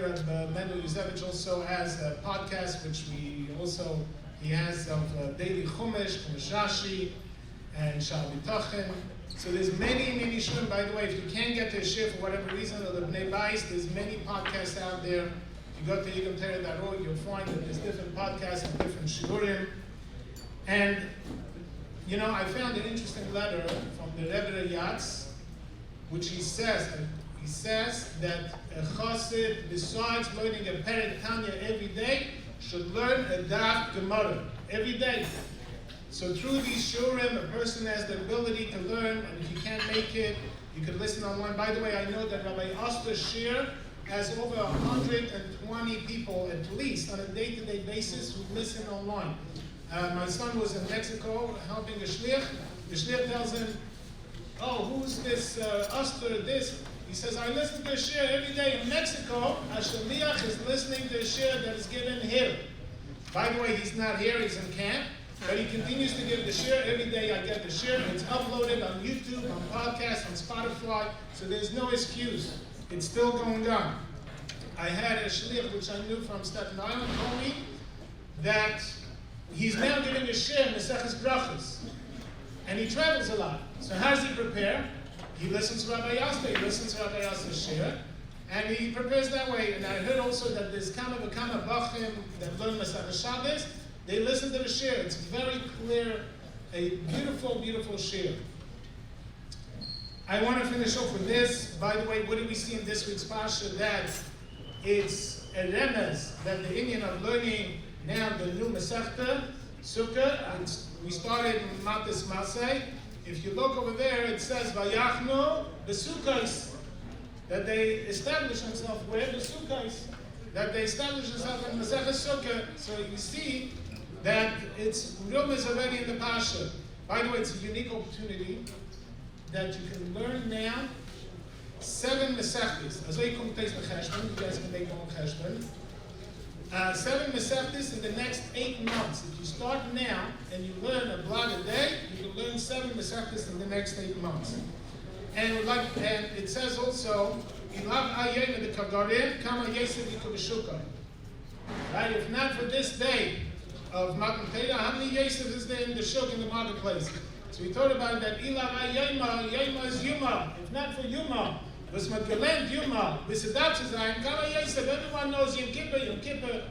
S10: Mendel Yuzevich also has a podcast, which he has of daily Chumash, Chumash Rashi, and Shal B'Tachin. So there's many shurim. By the way, if you can't get to a shir for whatever reason, or the Bnei Bayis, there's many podcasts out there. If you go to yigamtera.org, you'll find that there's different podcasts and different shiurim. And, I found an interesting letter from the Rebbe Yatz, which he says that a chassid, besides learning a perek Tanya every day, should learn a daf Gemara every day. So through these shurim, a person has the ability to learn, and if you can't make it, you can listen online. By the way, I know that Rabbi Oster Shir has over 120 people at least on a day-to-day basis who listen online. My son was in Mexico helping a shliach. The shliach tells him, oh, who's this Oster, this? He says, I listen to a shir every day in Mexico. A shliach is listening to a shir that is given here. By the way, he's not here, he's in camp. But he continues to give the shir. Every day I get the shir. It's uploaded on YouTube, on podcasts, on Spotify. So there's no excuse. It's still going on. I had a shliach, which I knew from Staten Island, told me that he's now giving a shir in Meseches Brachos. And he travels a lot. So how does he prepare? He listens to Rabbi Yasta. He listens to Rabbi Yasta's shir. And he prepares that way. And I heard also that there's kind of bachim that learn Meseches Shabbos. They listen to the shir. It's very clear, a beautiful, beautiful shir. I want to finish off with this. By the way, what do we see in this week's Pasha? That it's a remez that the Indian of learning now the new Masechta, Sukkah, and we started in Matis Masei. If you look over there, it says Vayachnu the Sukkahs, that they establish themselves where the Sukkahs, that they establish themselves in Maseches Sukkah. So you see that it's rumors already in the Pasha. By the way, it's a unique opportunity that you can learn now 7 Mesechtes. As you guys can make your own cheshbon. 7 Mesechtes in the next 8 months. If you start now and you learn a blot a day, you can learn 7 Mesechtes in the next 8 months. And it says also, Ilav Ayyim the Kagarim, Kama Yesef Yikubashuka. Right? If not for this day of Matan Torah, how many Yesef is there in the Shuk in the marketplace? So we thought about that. Ilav Ayyim, Yuma is Yuma. If not for Yuma, was mit gelernt Yuma, bis sie da zu sein, Kama Yesef, everyone knows Yom Kippur.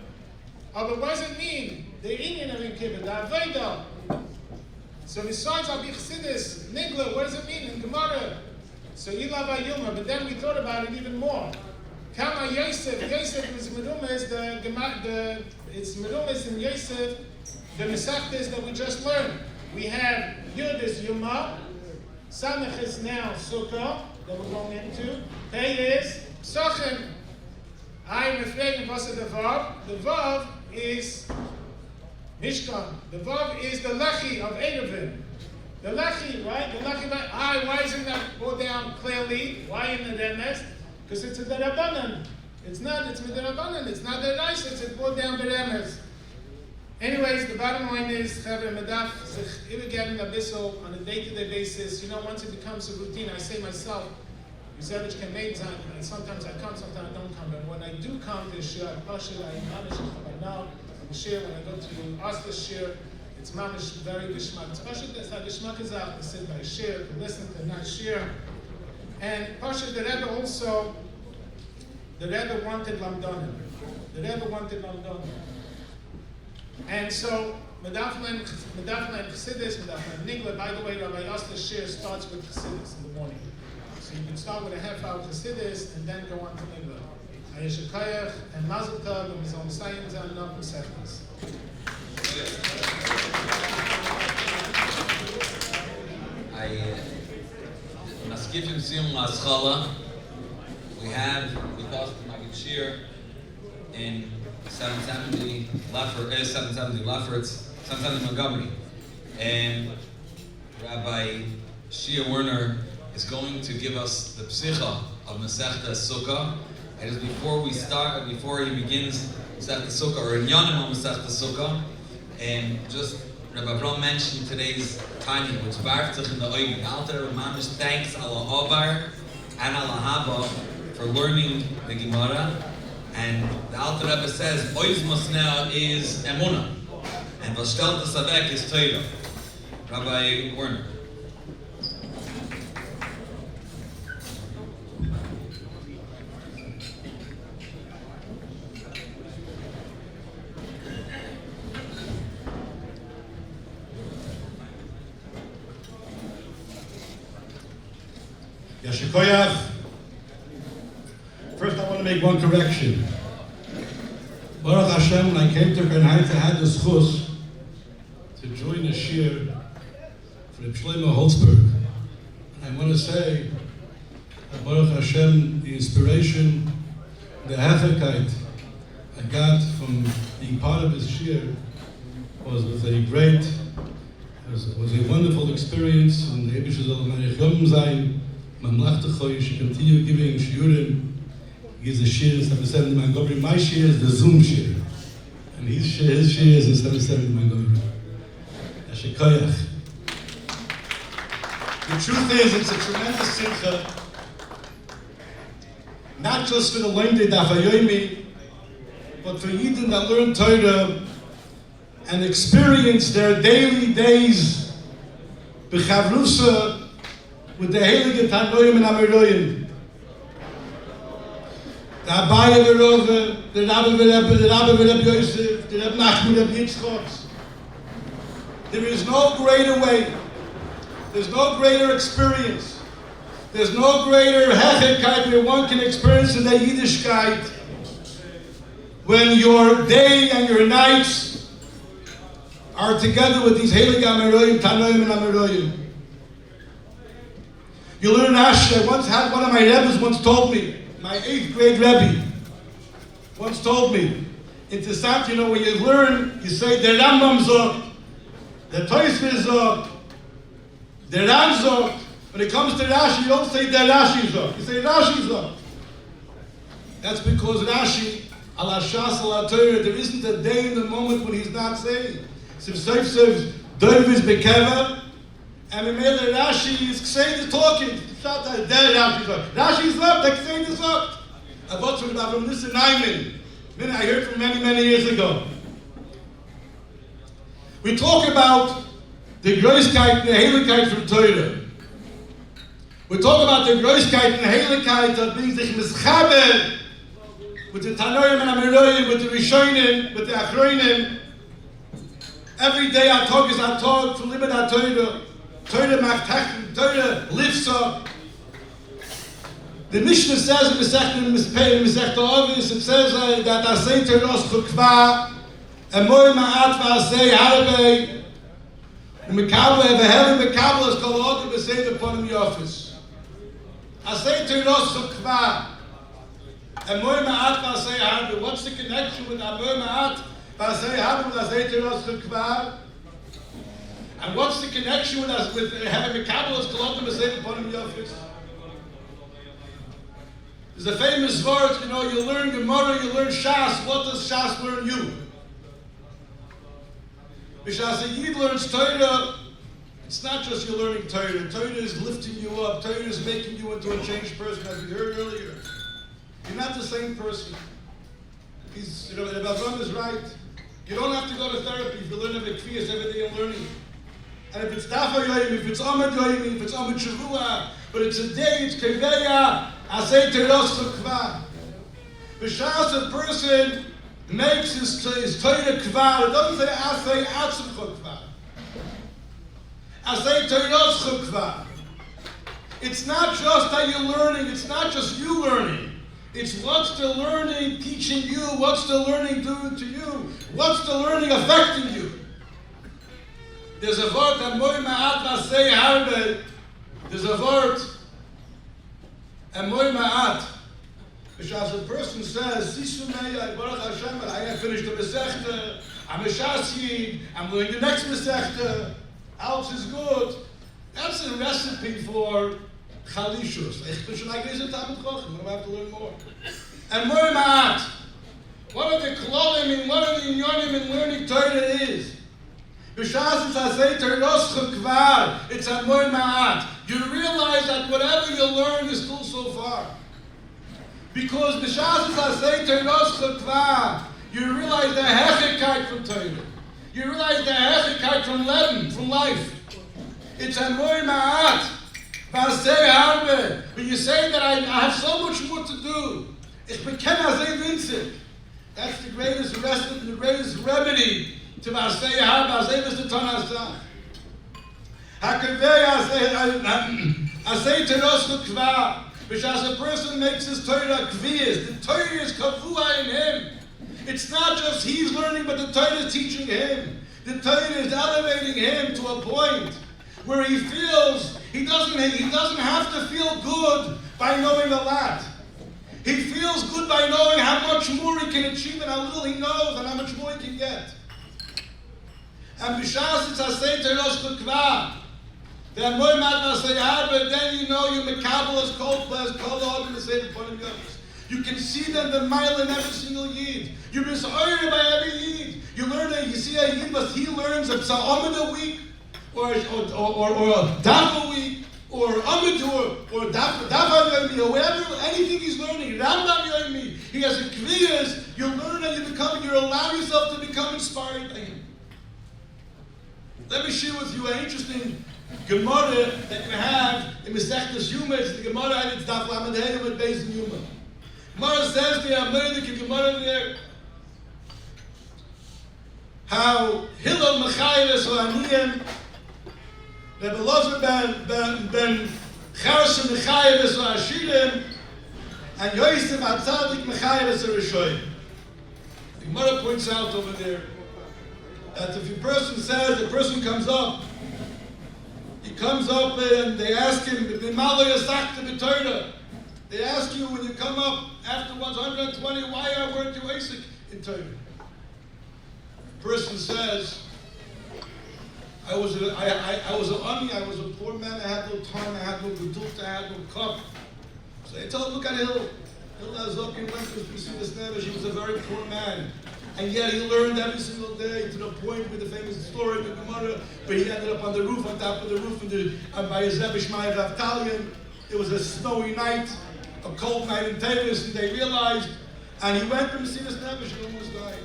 S10: But what does it mean? The Indian of Yom Kippur, the Aveda. So besides Abi Chassidus, Nigla, what does it mean in Gemara? So Ilav Yuma, but then we thought about it even more. Kama Yosef is Merumas, it's Merumas in Yosef, the Mesechtes that we just learned. We have Yud is Yuma, Samech is now Sukkah, that we're going into. Pei is Psachim. I am afraid of what's the Vav. The Vav is Mishkan. The Vav is the Lechi of Eruvin. The Lechi, right? The Lechi, why isn't that go down clearly? Why in the Remes? Because it's a Derabanan. It's Miderabanan. It's not the Rice, it's a go down the Remes. Anyways, the bottom line is, Chavre Medaf, sich übergeben a bissel on a day-to-day basis. You know, once it becomes a routine, I say myself, Yuzevich can make time, and sometimes I come, sometimes I don't come. But when I do come to Shir, I push it, I manage it by now. Shir, when I go to Oscar Shir, it's mamish very gishmak. It's Pasha, it's like gishmak is out to sit by Shir, to listen to nice Shir. And Pasha, the Rebbe also, the Rebbe wanted Lamdonim. And so, Medaflan Chassidus, Medaflan Nigla, by the way, Rabbi Yosef Shir starts with Chassidus in the morning. So you can start with a half-hour Chassidus and then go on to Nigla. Ayeshakayach and Mazel Tov and Mizon Sayim Zanov Mesechtes.
S2: I must give him Siyum Laschala. We have with us the Maggid Shir in 770 Lefferts, 770 Montgomery. And Rabbi Shia Werner is going to give us the Psicha of Masechta Sukkah. And just before he begins Masechta Sukkah, or in Yanim on Masechta Sukkah, and just Rabbi Brom mentioned today's tiny, which varftach in the Oigen. Alter Rebbe Mamish thanks Allah Ovar and Allah Haba for learning the Gemara. And the Alter Rebbe says, Oizmos now is Emunah, and Vashtel Savek is Torah. Rabbi Werner.
S11: Yashikoyach. First, I want to make one correction. Baruch Hashem, when I came to Bernheim, I had the schus to join a shir for the Shlomo Holzberg. I want to say that Baruch Hashem, the inspiration, the hefekite I got from being part of his shir was a wonderful experience, and the Eibusher soll Melech Yom sein. You should continue giving shiurim. He gives the shirs, 770 Montgomery. My shir is the Zoom shir, and his shir is in 770 Montgomery. Yashikoyach. The truth is, it's a tremendous simcha, not just for the learned Dafayomi, but for Yidden that learn Torah and experience their daily days b'chavrusa with the Heilige Tanoim and Amiroyim. The Abaye Verove, the Rabbi Vereb Yosef, the Reb Nachman Reb Yitzchok. There is no greater way. There's no greater experience. There's no greater Hechigkeit where one can experience the Yiddishkeit when your day and your nights are together with these Heilig Ameroyim, Tanoim and Ameroyim. You learn Rashi. I once had one of my Rebbes once told me, my 8th grade Rebbe once told me, interessant, you know, when you learn, you say, the Rambam sagt, the Tosfos sagt, the Ran sagt. When it comes to Rashi, you don't say the Rashi sagt, you say Rashi sagt. That's because Rashi, ala Shas, ala Torah, there isn't a day in the moment when he's not saying. Siv Seif, Doivis Bekeva, and Memele Rashi is saying the talking. Shout out there, Rashi sagt. Rashi is not, like saying the sagt. I bought from Nissan Naiman. I heard from many, many years ago. We talk about the Großkeit and the Heiligkeit from Torah. We talk about the Großkeit and the Heiligkeit that means sich mischaber with the Tanoim and Ameroyim, with the Rishonim, with the Achronim. Every day I talk is I talk to limit our Torah. Torah machtach, Torah lifts up. The Mishnah says in Mesechta Ovis, it says that Asay Teros Chukva, Emoy Ma'at V'Asay Harbe, U'Mekabel V'Heven Mekabel Es Kol Odom B'Sei D'Ponim Yofis. Asay Teros Chukva, Emoy Ma'at V'Asay Harbe. What's the connection with Emoy Ma'at V'Asay Harbe with Asay Teros Chukva? And what's the connection with having Mekabel Es Kol Odom B'Sei D'Ponim Yofis? There's a famous word, you know, you learn Gemara, you learn Shas. What does Shas learn you? Because a Yid learns Torah, it's not just you're learning Torah. Torah is lifting you up. Torah is making you into a changed person, as we heard earlier. You're not the same person. You know, Avram is right. You don't have to go to therapy if you learn about Kriyas every day you're learning. And if it's Dafa Yoyim, if it's Amad Yoyim, if it's Amad Shavua, but it's a day, it's Keveya, Asay Teros Chukva. B'shas a person makes his Torah Kvar, it doesn't say Asay Atzim Chukva. Asay Teros Chukva. It's not just that you're learning, it's not just you learning. It's what's the learning teaching you, what's the learning doing to you, what's the learning affecting you. There's a word that Moy Ma'at V'Asay Harbe. There's a word, Moy Ma'at. Which as a person says, Siyum, Baruch Hashem, I have finished the Meseches, I'm a Shas Yid, I'm doing the next Meseches, else is good. That's a recipe for Chalishus. Ich bin like this at Talmud Chacham, I have to learn more. And Moy Ma'at. What are the klolim and what are the inyonim in learning Torah is? B'shas Asay Teros Chukvar, it's a Moy Ma'at. You realize that whatever you learn is still so far. Because B'shas Asay Teros Chukvar, you realize the hechikait from Torah. You realize the hechikait from Leben, from life. It's a Moy Ma'at. V'asay harbe. When you say that I have so much more to do, ich bekenn Asay Vincent. That's the greatest recipe, the greatest remedy to V'asay harbe, Asay V'Satan Asay. Asay Teros Chukva. Which as a person makes his Torah kviyas, the Torah is kavua in him. It's not just he's learning, but the Torah is teaching him. The Torah is elevating him to a point where he feels he doesn't have to feel good by knowing a lot. He feels good by knowing how much more he can achieve and how little he knows and how much more he can get. And b'shas it's Asay Teros Chukva. Then Moy Ma'at V'Asay Harbe, then you know you Mekabel as cold players, cold organ the same point of yours. You can see them the mile in every single Yid. You're mishored by every Yid. You learn that you see a Yid, but he learns a Psa'amid a week, or a Daf a week, or Amid or Daf Yomi, or whatever, anything he's learning, Rambam Yomi. He has a Kriyas, you learn and you allow yourself to become inspired by him. Let me share with you an interesting Gemara that you have in Meseches Yuma. It's the Gemara and it's Daf Lamed Hey with Beis in Yuma. Gemara says there, I'm learning the Gemara there, how Hillel Mechayres or Aniyim, Rebbe Lozer ben Charshim Mechayres or Ashirim, and Yosef Atzadik Mechayres or Rishoyim. The Gemara points out over there that if a person says, the person comes up, he comes up and they ask him, they ask you when you come up after 120, why weren't you Asik in Torah? The person says, I was an ani, I was a poor man, I had no time, I had no gedult, I had no cup. So they told him, look at Hill. Hill Azokin went to Meseches Nevesh, he was a very poor man. And yet he learned every single day to the point with the famous story of the Gemara, where he ended up on the roof, on top of the roof, by his Rebbe Shmai Rav. It was a snowy night, a cold night in Tevis, and they realized, and he went to Meseches Nevesh and almost died.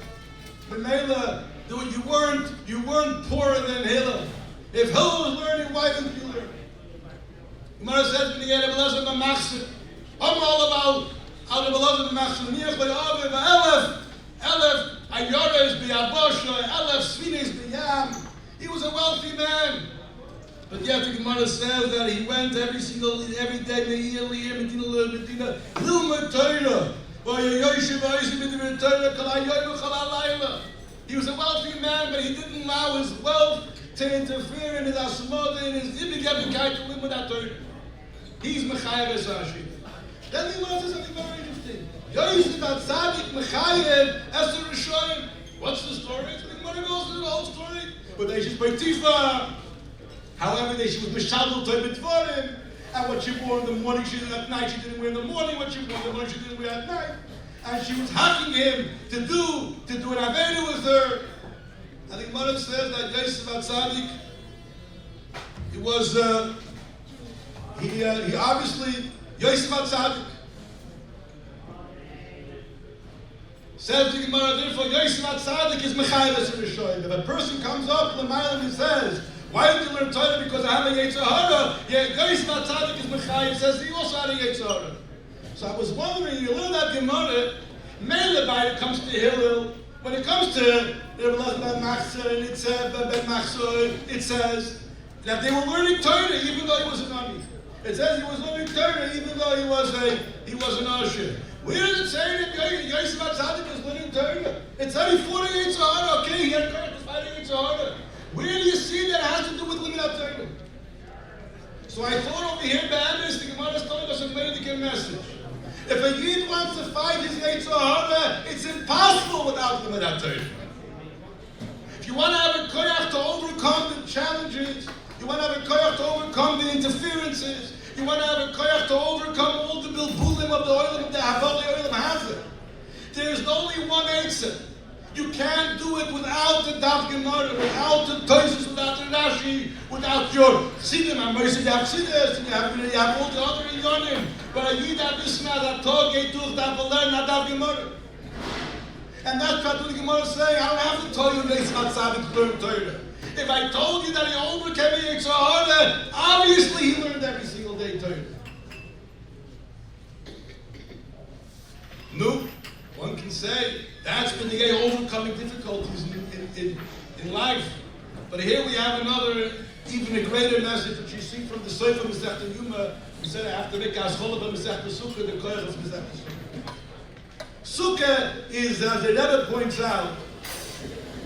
S11: Memela, you weren't poorer than Hillel. If Hillel was learning, why didn't you learn? Gemara says, when he had a blessing of Machzor, I'm all about how the blessing of Machzor, Niach by Elef, Ayores b'Yabosha, Elef Svines b'Yam. He was a wealthy man. But yet the Gemara says that he went every day, Medina, Lilmud Torah. He was a wealthy man, but he didn't allow his wealth to interfere in his asmoda, in his ibigabikait to live with that Torah. He's Mechayev Esashi. Then the Gemara says something very interesting. Yosef Atzadik Mechayev Eser Rishoyim. What's the story? So the Gemara goes through the whole story. But they just by Tifa. However, she was Mishadol Toy B'Tvorim. And what she wore in the morning, she didn't at night. She didn't wear in the morning. What she wore in the morning, she didn't wear at night. And she was hacking him to do an Aveda with her. And the Gemara says that Yosef Atzadik, he obviously, Yosef Atzadik, says the Gemara, therefore Yosef Atzadik is Mechayev Eser Rishoyim. If a person comes up to the Mailam and says, why did you learn Torah? Because I have a Yetzer Hara. Yeah, Yosef Atzadik is Mechayev, says he also had a Yetzer Hara. So I was wondering, you learn that Gemara, Mele by it comes to Hillel. When it comes to Machzor, it says that they were learning Torah even though he was an Ani. It says he was learning Torah even though he was an Usher. Where does it say that Yosef Atzadik was learning Torah? It said he fought against Sahara. Okay, he had courage to fight against Sahara. Where do you see that has to do with living out Torah? So I thought over here, the Gemara is telling us a medical message. If a Yid wants to fight his Yetzer Hara, it's impossible without living out Torah. If you want to have a koyach to overcome the challenges, you want to have a koyach to overcome the interferences, you want to have a koyach to overcome all the bilbulim of the oil of the Havali oil of Hazar. There's only one answer. You can't do it without the Daf Gemara, without the Tosis, without the Rashi, without your Sidim. I'm going to say you have Sidis, and you have all the other Yonim. But a Yid Abisma, that Tog, Geituch, that will learn that Daf Gemara. And that's what the Gemara is saying. I don't have to tell you that it's not Sadik to learn Torah. If I told you that he overcame the Yetzer Hara, obviously he learned every single day Torah. No, one can say that's been the way overcoming difficulties in life. But here we have another, even a greater message that you see from the Sefer Meseches Yuma. We said after Rikas Cholaba Meseches Sukkah, the Koyach of Meseches Sukkah. Sukkah is, as the Rebbe points out,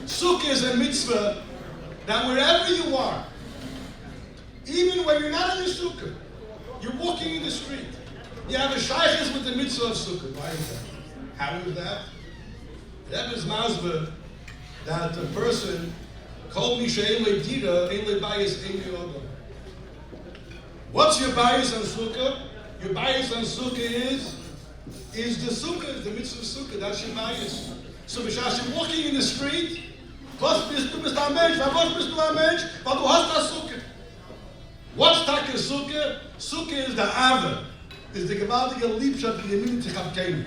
S11: Sukkah is a mitzvah that wherever you are, even when you're not in the Sukkah, you're walking in the street, you have a shaykhis with the mitzvah of Sukkah. Why is that? How is that? The Rebbe is masber that a person called me she'en le'dira, ein le'bayis, ein le'odom. What's your bias on Sukkah? Your bias on Sukkah is the Sukkah, is the mitzvah of Sukkah. That's your bias. So, b'shas you're walking in the street, was bist du ein Mensch? Was bist du ein Mensch? Weil du hast das Sukkah. What's Taka Sukkah? Sukkah is the Ava, is the gewaltige Liebschaft in the Minute Chavkeinu.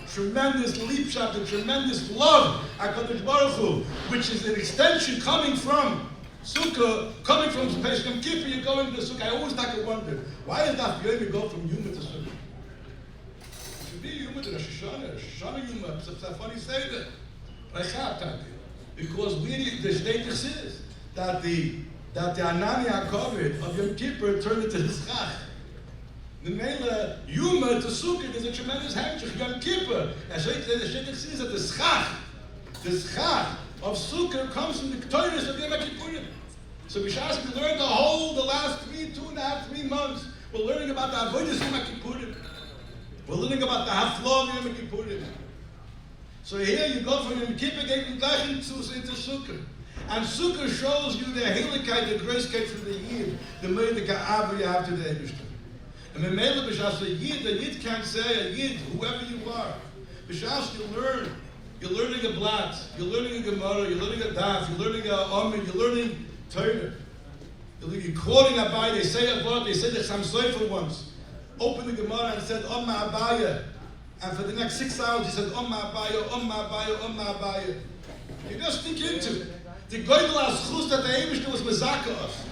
S11: Tremendous Liebschaft, a tremendous love, HaKadosh Baruch Hu, which is an extension coming from Sukkah, coming from Pesach Yom Kippur, you go into the Sukkah. I always take a wonder, why does that Yom go from Yuma to Sukkah? It should be Yuma to Rosh Hashanah Yuma, it's a funny say that. Because the status is that the Anani HaKavod of Yom Kippur turned into the Schach. The Mela Yuma to Sukkah is a tremendous handshake. Yom Kippur, as the status is that the Schach The schach of Sukkah comes from the Ketores of Yom Kippurim. So B'shas we learned the last 3 months, we're learning about the Avodas Yom Kippurim. We're learning about the Haflah of Yom Kippurim. So here you go from Yom Kippur getting gleich into Sukkah. And Sukkah shows you the Heiligkeit, the gracekeit from the Yid, the Meidike Ava you have to the Eibishter. And Memele B'shas the Yid can't say, a Yid, whoever you are. B'shas you learn. You're learning a Blat, you're learning a Gemara, you're learning a Daf, you're learning a Amid, you're learning Torah. You're quoting Abai, they say Abba, they said the Chaim Sofer once. Opened the Gemara and said, Amma Abaya. And for the next 6 hours he said, Amma Abaya, Amma Abaya, Amma Abaya. You just think into it. The Goydel HaZchus that the Eibishter was Mezaka us.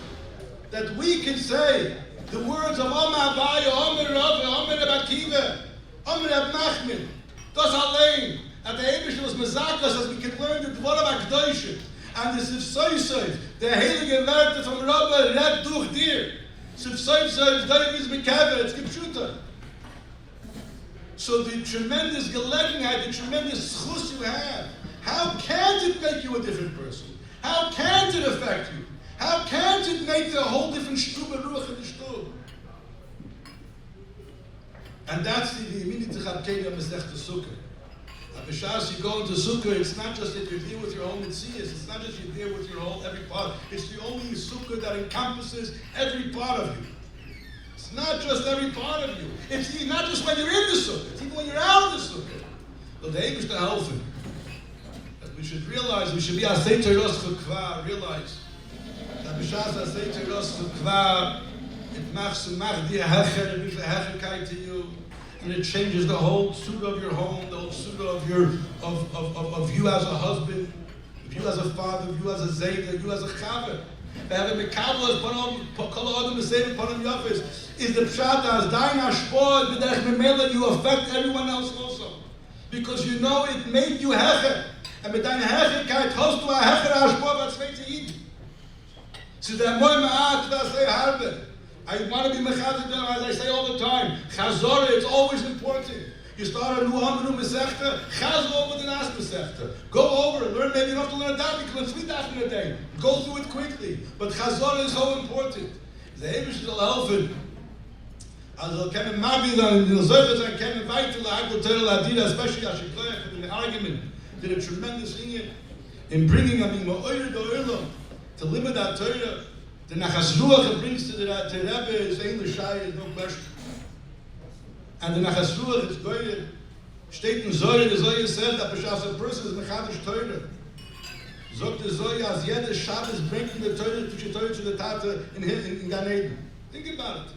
S11: That we can say the words of Amma Abaya, Amma Rav, Amma Reb Akiva, Amma Reb Nachman, Das Alein. And the Eibishter was Mezaka us as we can learn the Dvorav HaKadoshim. And the Sivsoysoy, the Heilige Werte from Rabbi Red durch dir. Sivsoysoy, David is Mekeve, it's Kipshuta. So the tremendous Gelegenheit, the tremendous Schus you have, how can it make you a different person? How can it affect you? How can it make a whole different Shtub Ruach in the Shtub? And that's the immediate Chabkei of Meseches Sukkah. B'shas you go into Sukkah, it's not just that you're there with your whole Mitzias, it's not just you're there with your whole every part, it's the only Sukkah that encompasses every part of you. It's not just every part of you. It's not just when you're in the Sukkah, it's even when you're out of the Sukkah. But the aim is to help him. That we should realize, we should be Asay Teros Chukva, realize that B'shas Asay Teros Chukva, it machs di hecher, it brings the hecherkeit to you. And it changes the whole suit of your home, the whole suit of you as a husband, of you as a father, of you as a zayda, of you as a chaver. Is the pshat as dain hashpor b'derech memela you affect everyone else also, because you know it made you hecher, and with dein hecherkeit hast du a hecher hashpor v'tzveite yid. So the moy ma'at v'asei harbe. I want to be mechazik them, as I say all the time. Chazorah, it's always important. You start a new Mesechta, chaz over the last Mesechta. Go over it, learn, maybe you don't have to learn a daf, you can learn 3 daf in a day. Go through it quickly. But chazorah is so important. The Eibush will help him. Also, kennen Mavidan, in the Zerfet, kennen weiter, Agel Terel Adira, especially Ashikoyach, in the argument, did a tremendous thing in bringing him in Ma'oyer Do'elam to limit that Torah. The Nachas Ruach it brings to the Rebbe is English Shai, is no question. And the Nachas Ruach is going steht in Zohar, the Zohar said that B'shas a person is Mechadish Torah. Zogt the Zohar, as jeder Shabbos bringing the Torah to the Tata in Gan Eden. Think about it.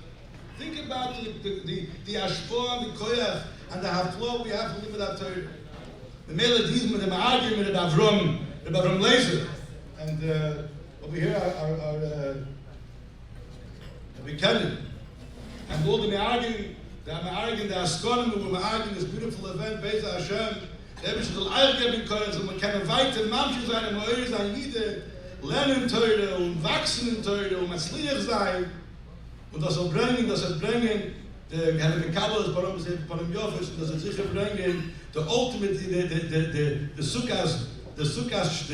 S11: Think about the Ashpor and the Koyach and the Haflo we have to live with that Torah. The Melodism, the Ma'agim, the Avram Laser. And over here are Bekenim. And all the Me'agim, the Askonim, who were Me'agim, this beautiful event, Beza Hashem, the Ebrish will Eilgeben können, so man kann weiter Mamsche sein, Moir sein, Jide, lernen Teure, und wachsen in Teure, und Matzliach sein, und das soll bringen, der Herr Mekabel ist bei dem Joffisch, und das soll sicher bringen, the ultimate, the Sukkahs, the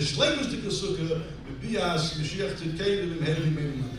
S11: schlimmste Sukkah, the Bias, Mashiach Tzidkeinu, im Herrn Meimen.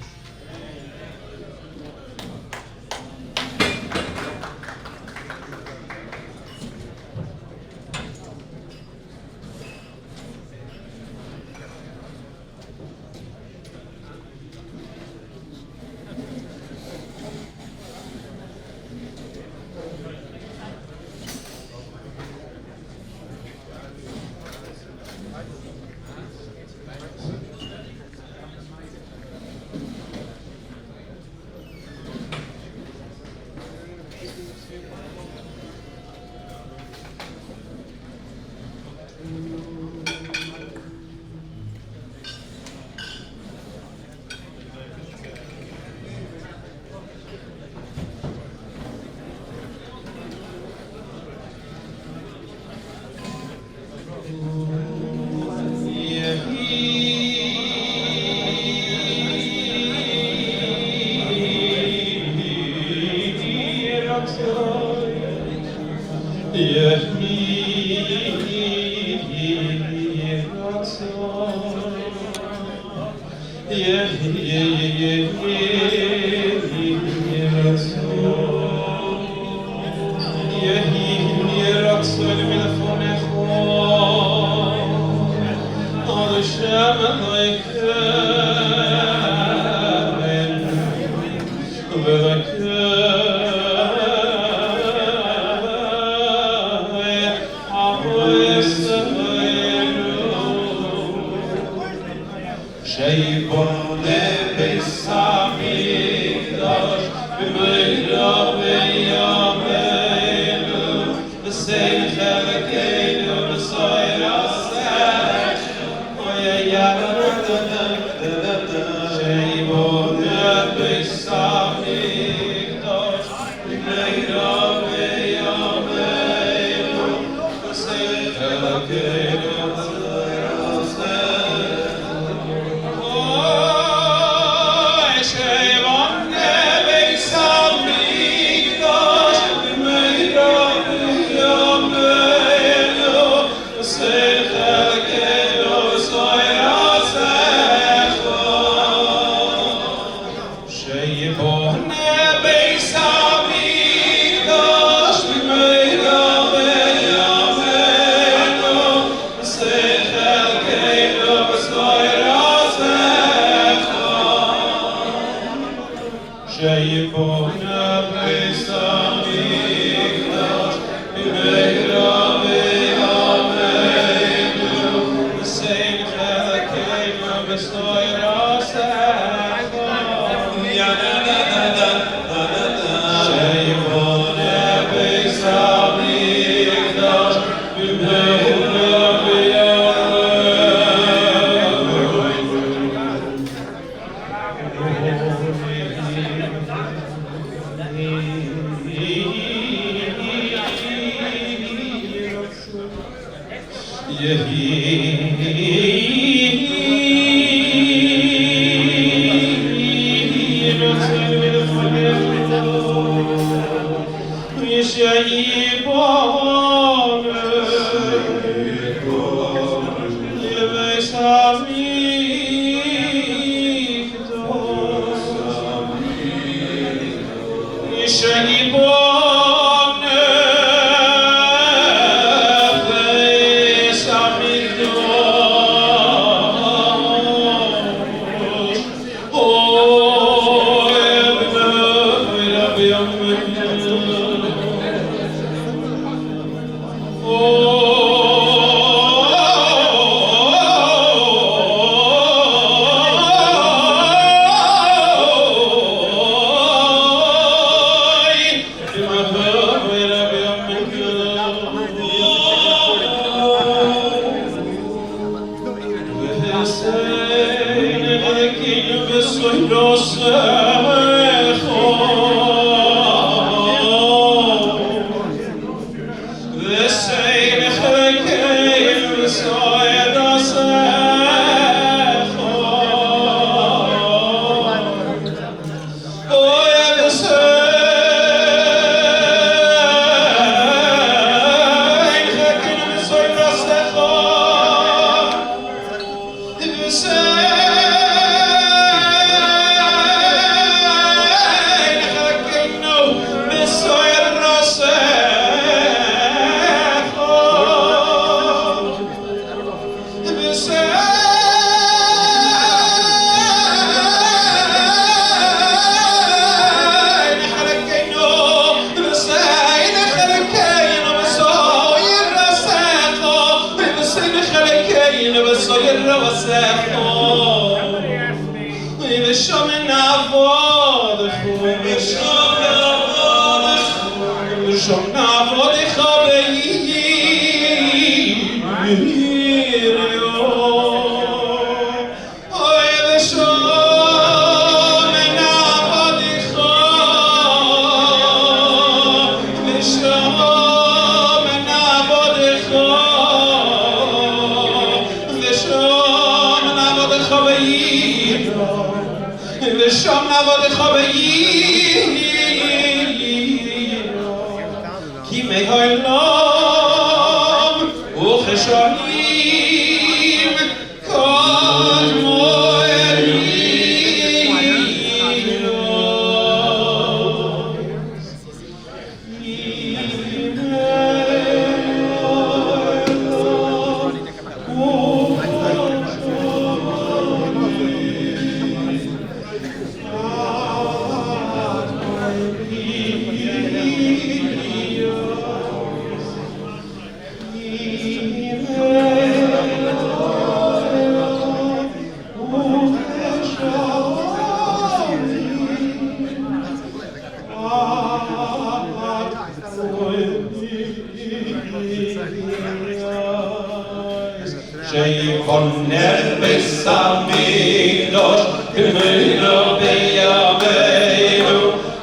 S4: Besamigdosh, Gemeino Beyameinu,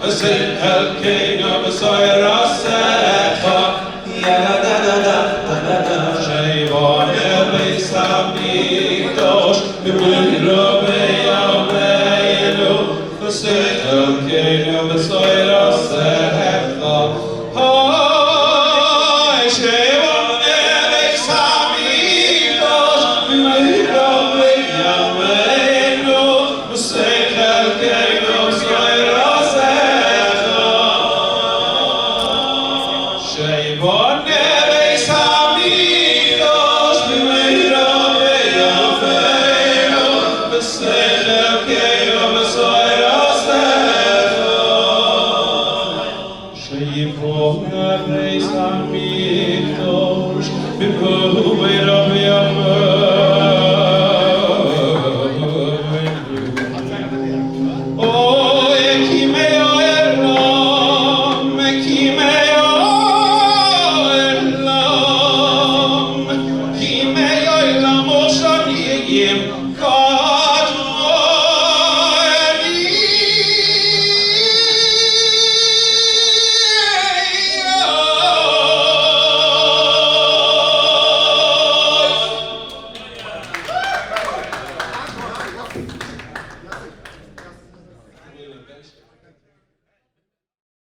S4: Asin Elkeinu Besoirasecha, Yadadadadadada, Shevone Besamigdosh, Gemeino Beyameinu, Asin Elkeinu Besoirasecha,